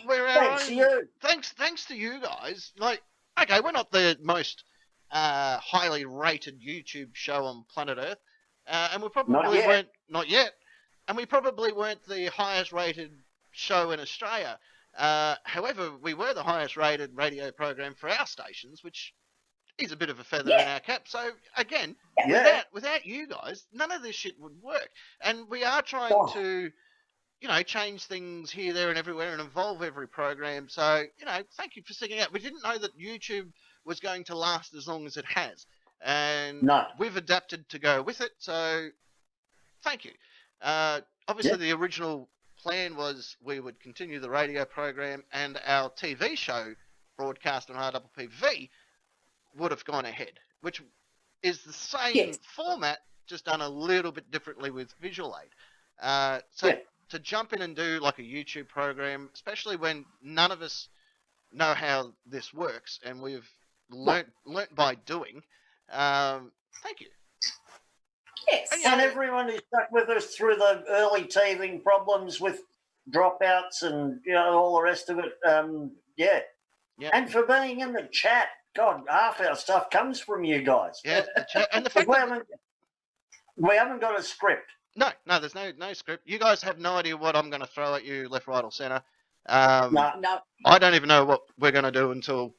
We're our Thanks own. to you. Thanks to you guys. Like, okay, we're not the most highly rated YouTube show on planet Earth, and we probably weren't not yet, and we probably weren't the highest rated show in Australia. However, we were the highest rated radio program for our stations, which is a bit of a feather in our cap. So again, without you guys, none of this shit would work. And we are trying to, change things here, there, and everywhere, and evolve every program. So, thank you for sticking out. We didn't know that YouTube was going to last as long as it has, and we've adapted to go with it. So, thank you. Obviously, the original plan was we would continue the radio program, and our TV show broadcast on RPPV would have gone ahead, which is the same format, just done a little bit differently with visual aid. To jump in and do like a YouTube program, especially when none of us know how this works, and we've learnt by doing, thank you. Yes. And everyone who stuck with us through the early teething problems with dropouts and all the rest of it. And for being in the chat. God, half our stuff comes from you guys. Yeah, the chat. And the fact we haven't got a script. No, there's no script. You guys have no idea what I'm going to throw at you, left, right, or centre. No. I don't even know what we're going to do until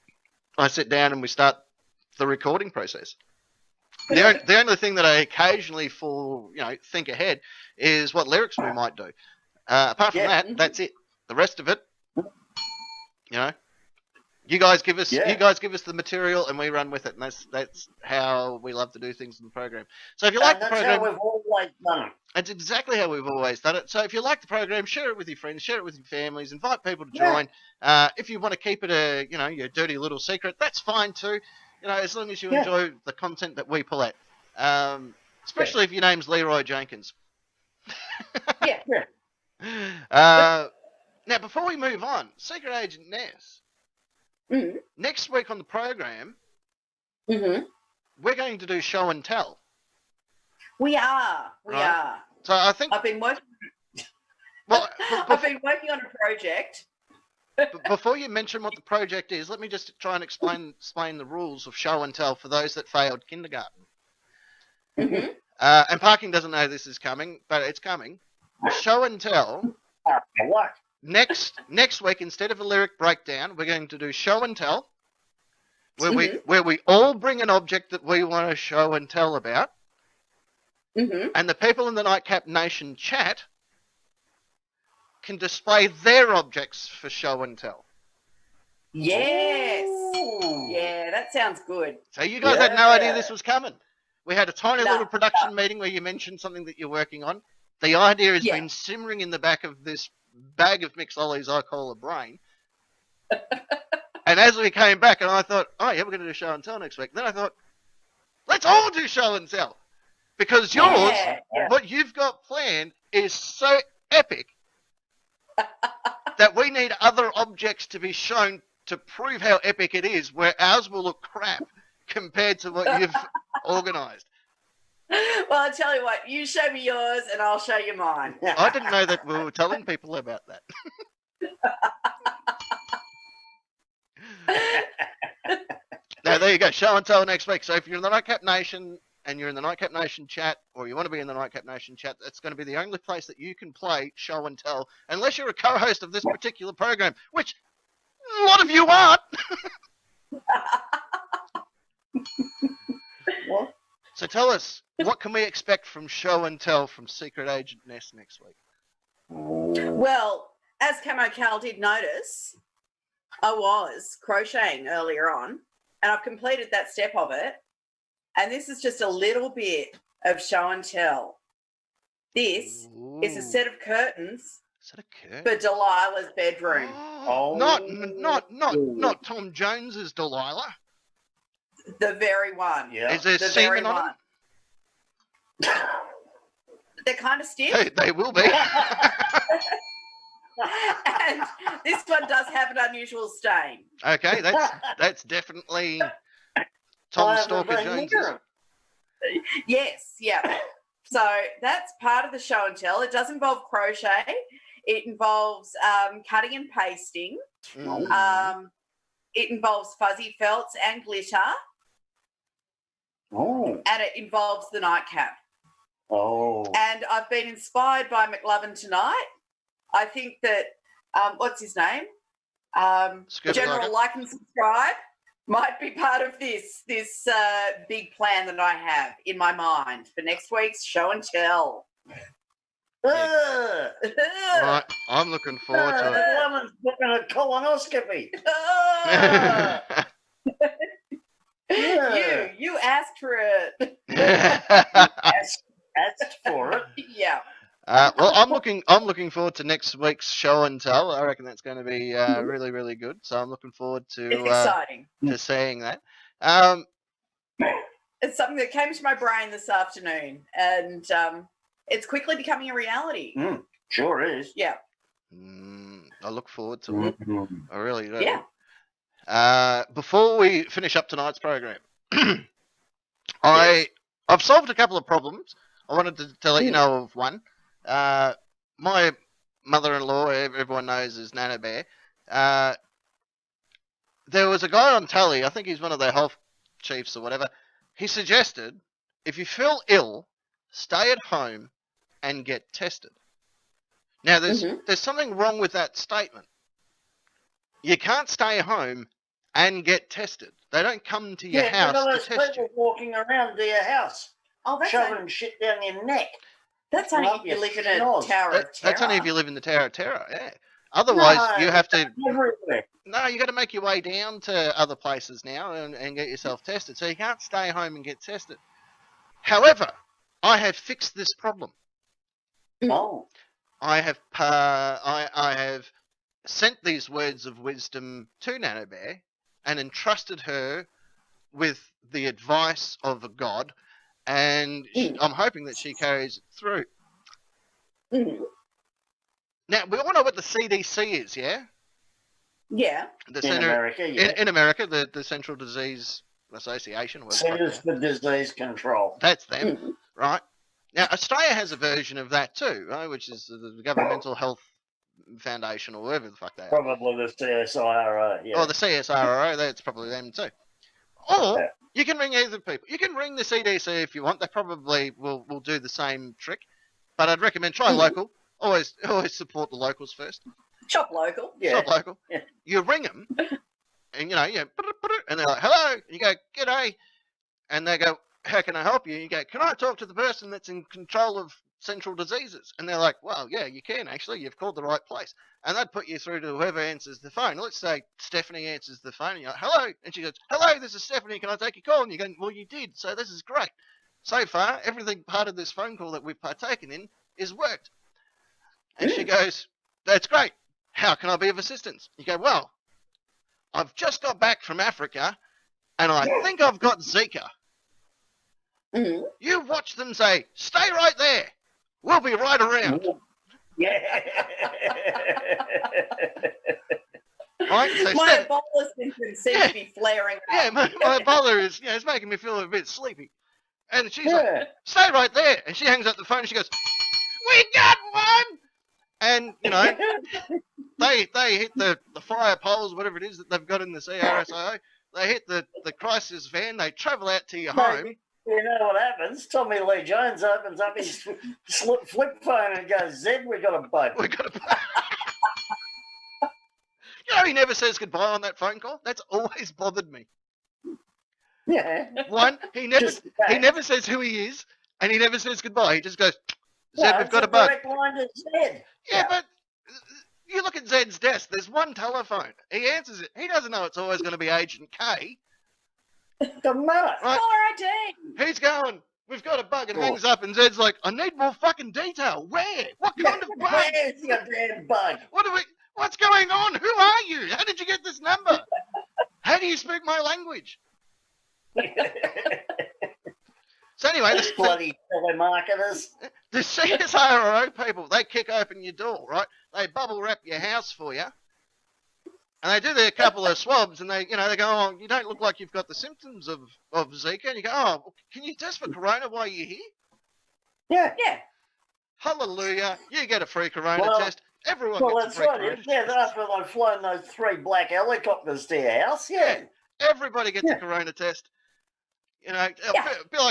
I sit down and we start the recording process. The only thing that I occasionally think ahead is what lyrics we might do. Apart from that, that's it. The rest of it, you guys give us the material and we run with it, and that's how we love to do things in the program. So if you like the program, how we've always done it. It's exactly how we've always done it. So if you like the program, share it with your friends, share it with your families, invite people to join. If you want to keep it your dirty little secret, that's fine too. As long as you enjoy the content that we pull out. Especially if your name's Leroy Jenkins. Now, before we move on, Secret Agent Ness. Next week on the program, we're going to do show and tell. We are. So I think I've been working. Well, I've been working on a project. Before you mention what the project is, let me just try and explain the rules of show and tell for those that failed kindergarten. And Parking doesn't know this is coming, but it's coming. Show and tell. What? Next week, instead of a lyric breakdown, we're going to do show and tell, where we all bring an object that we want to show and tell about, and the people in the Nightcap Nation chat can display their objects for show and tell. Yes. Yeah, that sounds good. So you guys had no idea this was coming. We had a tiny little production meeting where you mentioned something that you're working on. The idea has been simmering in the back of this bag of mixollies I call a brain. And as we came back, and I thought, we're going to do show and tell next week. Then I thought, let's all do show and tell. Because yours, what you've got planned is so epic that we need other objects to be shown to prove how epic it is, where ours will look crap compared to what you've organised. Well, I tell you what, you show me yours and I'll show you mine. I didn't know that we were telling people about that. Now, there you go. Show and tell next week. So if you're in the Nightcap Nation and you're in the Nightcap Nation chat, or you want to be in the Nightcap Nation chat, that's going to be the only place that you can play show and tell, unless you're a co-host of this particular program, which a lot of you aren't. What? So tell us, what can we expect from show and tell from Secret Agent Ness next week? Well, as Camo Cal did notice, I was crocheting earlier on, and I've completed that step of it. And this is just a little bit of show and tell. This is a set of curtains for Delilah's bedroom. Not Tom Jones's Delilah. The very one. Yeah. Is there semen on them? They're kind of stiff. Hey, they will be. And this one does have an unusual stain. Okay, that's definitely Tom Stalker Jones. Yes, yeah. So that's part of the show and tell. It does involve crochet. It involves cutting and pasting. It involves fuzzy felts and glitter. And it involves the nightcap. And I've been inspired by McLovin tonight. I think that, what's his name? General Like and Subscribe might be part of this big plan that I have in my mind for next week's show and tell. Right, I'm looking forward to it. Woman's booking a colonoscopy. You asked for it. Asked for it. Yeah. Well, I'm looking forward to next week's show and tell. I reckon that's going to be really, really good. So I'm looking forward to it's exciting. To seeing that. It's something that came to my brain this afternoon, and it's quickly becoming a reality. Sure is. Yeah. I look forward to it. I really do. Yeah. Before we finish up tonight's program, I've solved a couple of problems. I wanted to let you know of one. My mother-in-law, everyone knows as Nana Bear. There was a guy on telly, I think he's one of the health chiefs or whatever. He suggested if you feel ill, stay at home and get tested. Now, there's something wrong with that statement. You can't stay home and get tested. They don't come to your house but to there's test people you. walking around to your house, Oh, shoving shit down your neck. that's only Up if you your live in a schnoz. Tower of Terror. That's only if you live in the Tower of Terror, yeah. Otherwise, No, you have to... everywhere. No, you got to make your way down to other places now and get yourself tested. So you can't stay home and get tested. However, I have fixed this problem. Oh. I have sent these words of wisdom to Nana Bear and entrusted her with the advice of a god, and I'm hoping that she carries it through. Now, we all know what the CDC is, yeah? Yeah. In America, yeah. In America, the Central Disease Association. Centers for Disease Control. That's them, right? Now, Australia has a version of that too, right? Which is the Governmental Health Foundation, or whatever the fuck they are. Probably the CSIRO, yeah. Or the CSIRO, that's probably them too. Or you can ring either people. You can ring the CDC if you want. They probably will do the same trick. But I'd recommend try local. Always support the locals first. Shop local. Yeah. Shop local. Yeah. You ring them, and and they're like, hello. And you go, g'day. And they go, how can I help you? And you go, can I talk to the person that's in control of central diseases? And they're like, well, yeah, you can actually. You've called the right place. And they'd put you through to whoever answers the phone. Let's say Stephanie answers the phone. And you're like, hello. And she goes, hello, this is Stephanie. Can I take your call? And you go, well, you did. So this is great. So far, everything part of this phone call that we've partaken in is worked. And she goes, that's great. How can I be of assistance? You go, well, I've just got back from Africa, and I think I've got Zika. You watch them say, stay right there. We'll be right around. Yeah. Right? So My Ebola symptoms seem to be flaring up. Yeah, my Ebola is, it's making me feel a bit sleepy. And she's like, stay right there. And she hangs up the phone and she goes, we got one! And, they hit the fire poles, whatever it is that they've got in the CRSO. They hit the crisis van. They travel out to your home. You know what happens? Tommy Lee Jones opens up his flip phone and goes, Zed, we got a bug. We got a bug. He never says goodbye on that phone call. That's always bothered me. Yeah. One, he never says who he is, and he never says goodbye. He just goes, Zed, we've got a bug. Direct line to Zed. Yeah, but you look at Zed's desk. There's one telephone. He answers it. He doesn't know it's always going to be Agent K. Doesn't matter. Right? Caller ID. He's going, we've got a bug, and hangs up, and Zed's like, I need more fucking detail. Where? What kind of bug? Where's your damn bug? What's going on? Who are you? How did you get this number? How do you speak my language? So anyway, this bloody telemarketers. The CSIRO people, they kick open your door, right? They bubble wrap your house for you. And they do their couple of swabs, and they go, oh, you don't look like you've got the symptoms of Zika. And you go, oh, can you test for corona while you're here? Yeah. Hallelujah. You get a free corona test. Everyone gets a free corona test. Yeah, that's when they've flown those 3 black helicopters to your house. Yeah. Everybody gets a corona test. Be like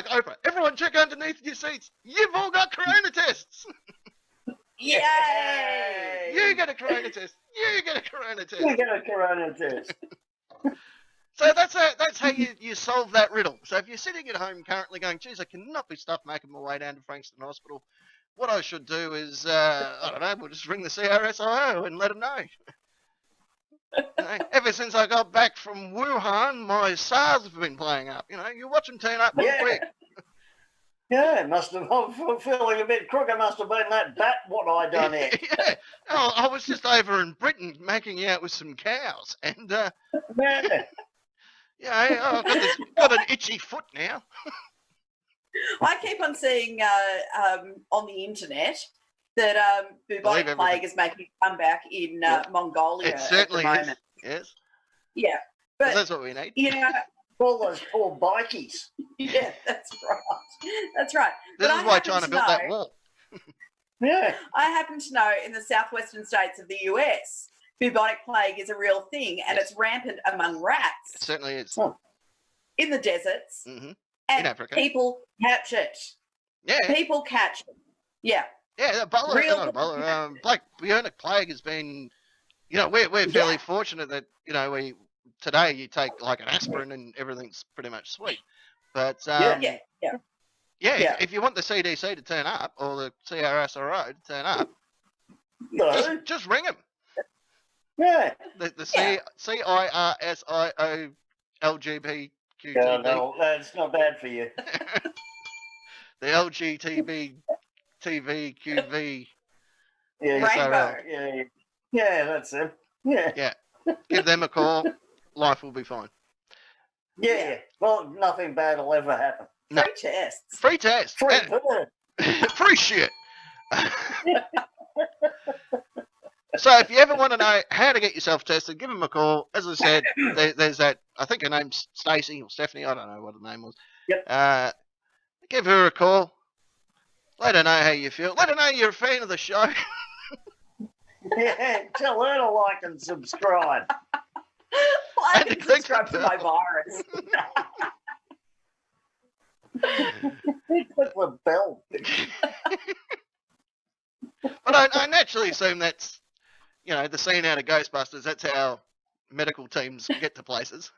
Oprah. Everyone check underneath your seats. You've all got corona tests. Yay! You get a corona test. You get a corona test. You get a corona test. So that's how you solve that riddle. So if you're sitting at home currently going, geez, I cannot be stuffed making my way down to Frankston Hospital, what I should do is, I don't know, we'll just ring the CRSIO and let them know. Ever since I got back from Wuhan, my SARS have been playing up. You watch them turn up real quick. Yeah, I'm feeling a bit crook. It must have been that bat what I done here. Yeah. Oh, I was just over in Britain making out with some cows. And, I've got an itchy foot now. I keep on seeing on the internet that bubonic plague is making a comeback in Mongolia. It certainly at the is. moment. Yes. Yeah, but that's what we need. All those poor bikies. Yeah, that's right. That's right. This is why China built that wall. Yeah. I happen to know in the southwestern states of the US, bubonic plague is a real thing, and it's rampant among rats. It certainly is. In the deserts. Mm-hmm. And in Africa. People catch it. Yeah. People catch it. Yeah. Yeah, Ebola, black bubonic plague has been, we're fairly fortunate that, today you take like an aspirin and everything's pretty much sweet. But Yeah. if you want the CDC to turn up or the CRSRO to turn up, No. just ring them. Yeah. The CIRSIO LGBTQTB. Yeah, no, that's not bad for you. The LGTB TVQV. Yeah, SRL. yeah, that's it. Yeah. Yeah. Give them a call. Life will be fine. Yeah. Well, nothing bad will ever happen. No. Free tests. Free test. Free And- bird. free shit. So if you ever want to know how to get yourself tested, give them a call. As I said, there's that, I think her name's Stacey or Stephanie, I don't know what her name was. Yep. Give her a call. Let her know how you feel. Let her know you're a fan of the show. Yeah, tell her to like and subscribe. Like And and click subscribe the to my bell. virus. Click the bell. But I naturally assume that's, the scene out of Ghostbusters. That's how medical teams get to places.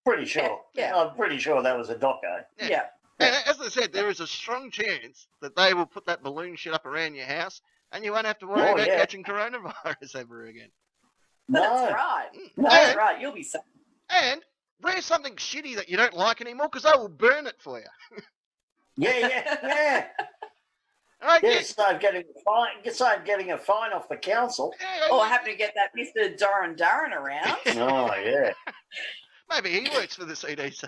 Pretty sure. Yeah. I'm pretty sure that was a doco. Yeah. And as I said, there is a strong chance that they will put that balloon shit up around your house and you won't have to worry about catching coronavirus ever again. No. That's right. No. That's And- right. You'll be safe. And wear something shitty that you don't like anymore because they will burn it for you. Yeah. All right, Yeah, start getting a fine off the council. Or happen to get that Mr. Darren around. Oh, yeah. Maybe he works for the CDC.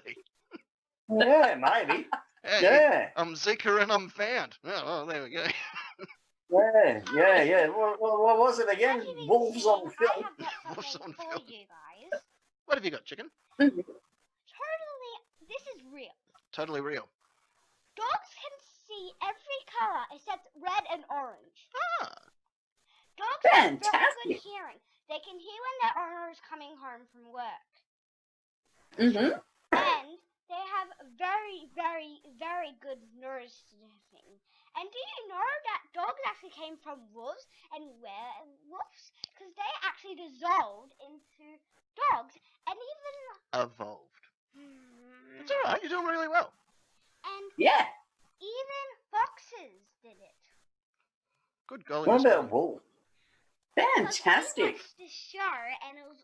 Yeah, maybe. Hey, Yeah. I'm Zika and I'm found. Oh, well, there we go. Yeah. What was it again? Wolves on film. Wolves on for film. you guys. What have you got, chicken? Totally, this is real. Totally real. Dogs can see every color except red and orange. Ah, Dogs have very good Fantastic. hearing. They can hear when their owner is coming home from work. Mm-hmm. And they have very, very, very good nose sniffing. And do you know that dogs actually came from wolves and werewolves? Because they actually dissolved into dogs and even... evolved. It's all right. You're doing really well. And Yeah. even foxes did it. Good golly. What Miss about Molly. wolves? Fantastic. I watched this show and it was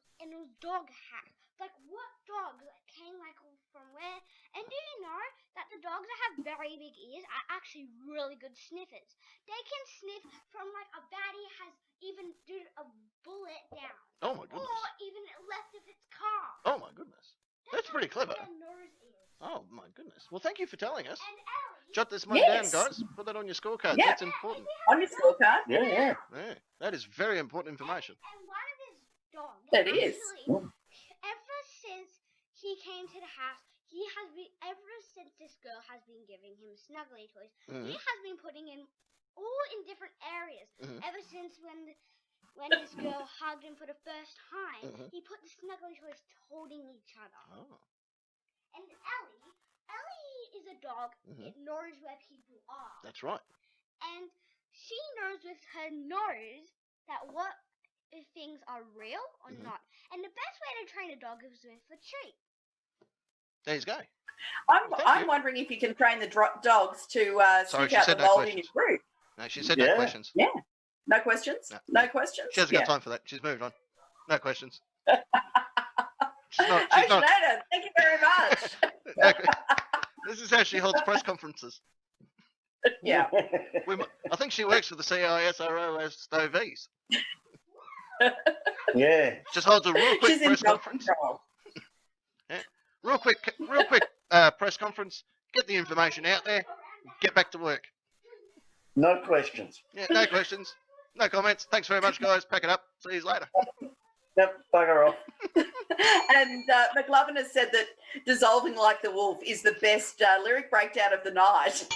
dog hack. Like what dogs came like from where? And do you know that the dogs that have very big ears are actually really good sniffers? They can sniff from like a baddie has even did a bullet down, Oh my goodness. or even left of its car. Oh my goodness. That's pretty how clever. their nose is. Oh my goodness. Well, thank you for telling us. And Ellie, Jot this money Yes. down, guys. Put that on your scorecard. Yeah. That's important. On your scorecard. Yeah. Yeah, that is very important information. and one of his dogs. It is. actually, ever since he came to the house, he has been. Ever since this girl has been giving him snuggly toys, Mhm. he has been putting in all in different areas. Mhm. Ever since when this girl hugged him for the first time, Mhm. he put the snuggly toys holding each other. Oh. And Ellie is a dog. Mhm. It knows where people are, That's right. and she knows with her nose that what if things are real or Mhm. not. And the best way to train a dog is with a treat. There you go. Thank I'm you. wondering if you can train the dogs to Sorry, sniff she out said the no mold in questions. your group. No, she said no Yeah. questions. No questions? No. No questions? She hasn't got time for that. She's moved on. No questions. She's not. Oh, She's not. Sinead, thank you very much. No, this is how she holds press conferences. Yeah. I think she works for the CISRO as Stovies. Yeah. Just holds a real quick She's in press dog conference. control. Real quick press conference. Get the information out there. Get back to work. No questions. Yeah, no questions. No comments. Thanks very much, guys. Pack it up. See you later. Yep, bugger off. And McLovin has said that Dissolving Like the Wolf is the best lyric breakdown of the night.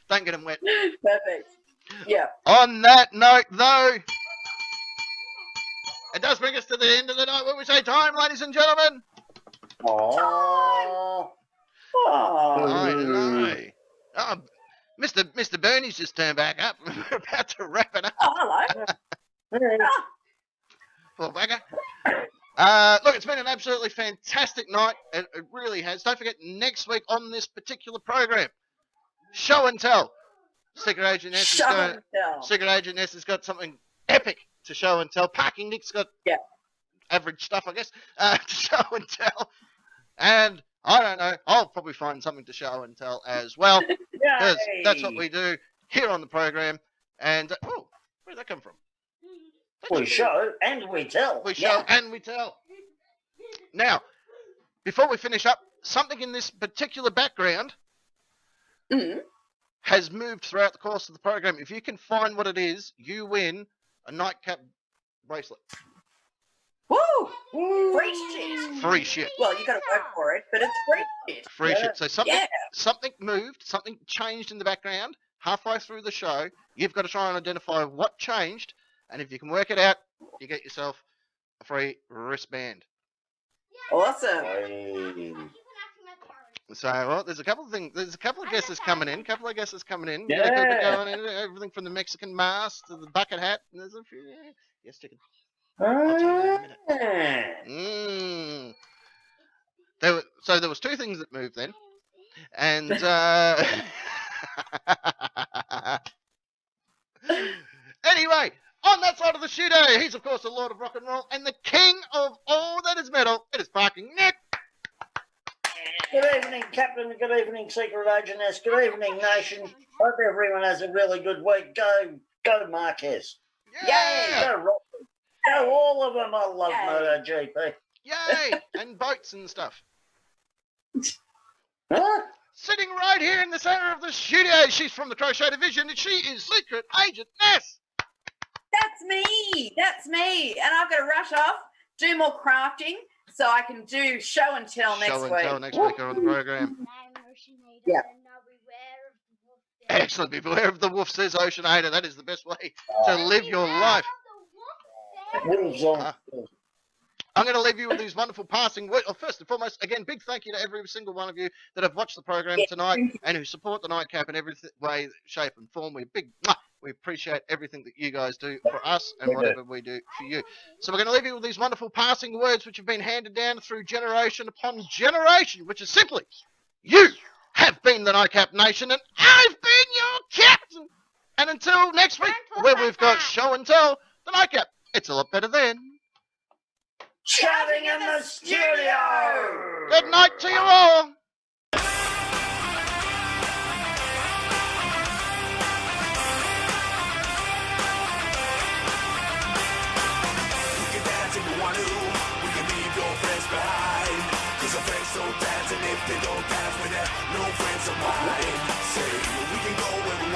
Don't get them wet. Perfect. Yeah. On that note, though, it does bring us to the end of the night when we say time, ladies and gentlemen. Oh. I know. Oh, Mr. Bernie's just turned back up. We're about to wrap it up. Oh, hello. Poor bugger. Look, it's been an absolutely fantastic night. It really has. Don't forget, next week on this particular program, Show and Tell. Secret Agent S has got something epic to show and tell. Parking Nick's got average stuff, I guess, to show and tell. And I don't know, I'll probably find something to show and tell as well. Because that's what we do here on the program. And, where did that come from? We show and we tell. We show and we tell. Now, before we finish up, something in this particular background has moved throughout the course of the program. If you can find what it is, you win a nightcap bracelet. Woo! Free shit. Free shit. Well, you got to work for it, but it's free shit. Free shit. So something moved, something changed in the background halfway through the show. You've got to try and identify what changed, and if you can work it out, you get yourself a free wristband. Awesome. So, well, there's a couple of things. There's a couple of guesses coming in. Yeah. Keep it going in. Everything from the Mexican mask to the bucket hat. And there's a few. Yes, chicken. I'll tell you in a minute. There was two things that moved then, and anyway, on that side of the studio, he's of course the Lord of Rock and Roll and the King of all that is metal. It is Parking Nick. Good evening, Captain. Good evening, Secret Agent S. Good evening, Nation. Hope everyone has a really good week. Go Marquez. Yeah. Go Rock. Go all of them. I love MotoGP. Yay! And boats and stuff. Huh? Sitting right here in the center of the studio, she's from the Crochet Division, and she is Secret Agent Ness. That's me. And I've got to rush off, do more crafting, so I can do show and tell next week. Show and tell next week on the program. Yeah. Excellent. Beware of the wolf, says Oceanator. That is the best way to live your life. I'm going to leave you with these wonderful passing words. First and foremost, again, big thank you to every single one of you that have watched the program tonight and who support the Nightcap in every way, shape and form. We appreciate everything that you guys do for us and whatever we do for you. So we're going to leave you with these wonderful passing words which have been handed down through generation upon generation, which is simply, you have been the Nightcap Nation and I've been your captain. And until next week, where we've got show and tell, the Nightcap, it's a lot better than chatting in the studio. Good night to you all. So dancing if they don't dance with that, no friends of mine. Say we can go where we want.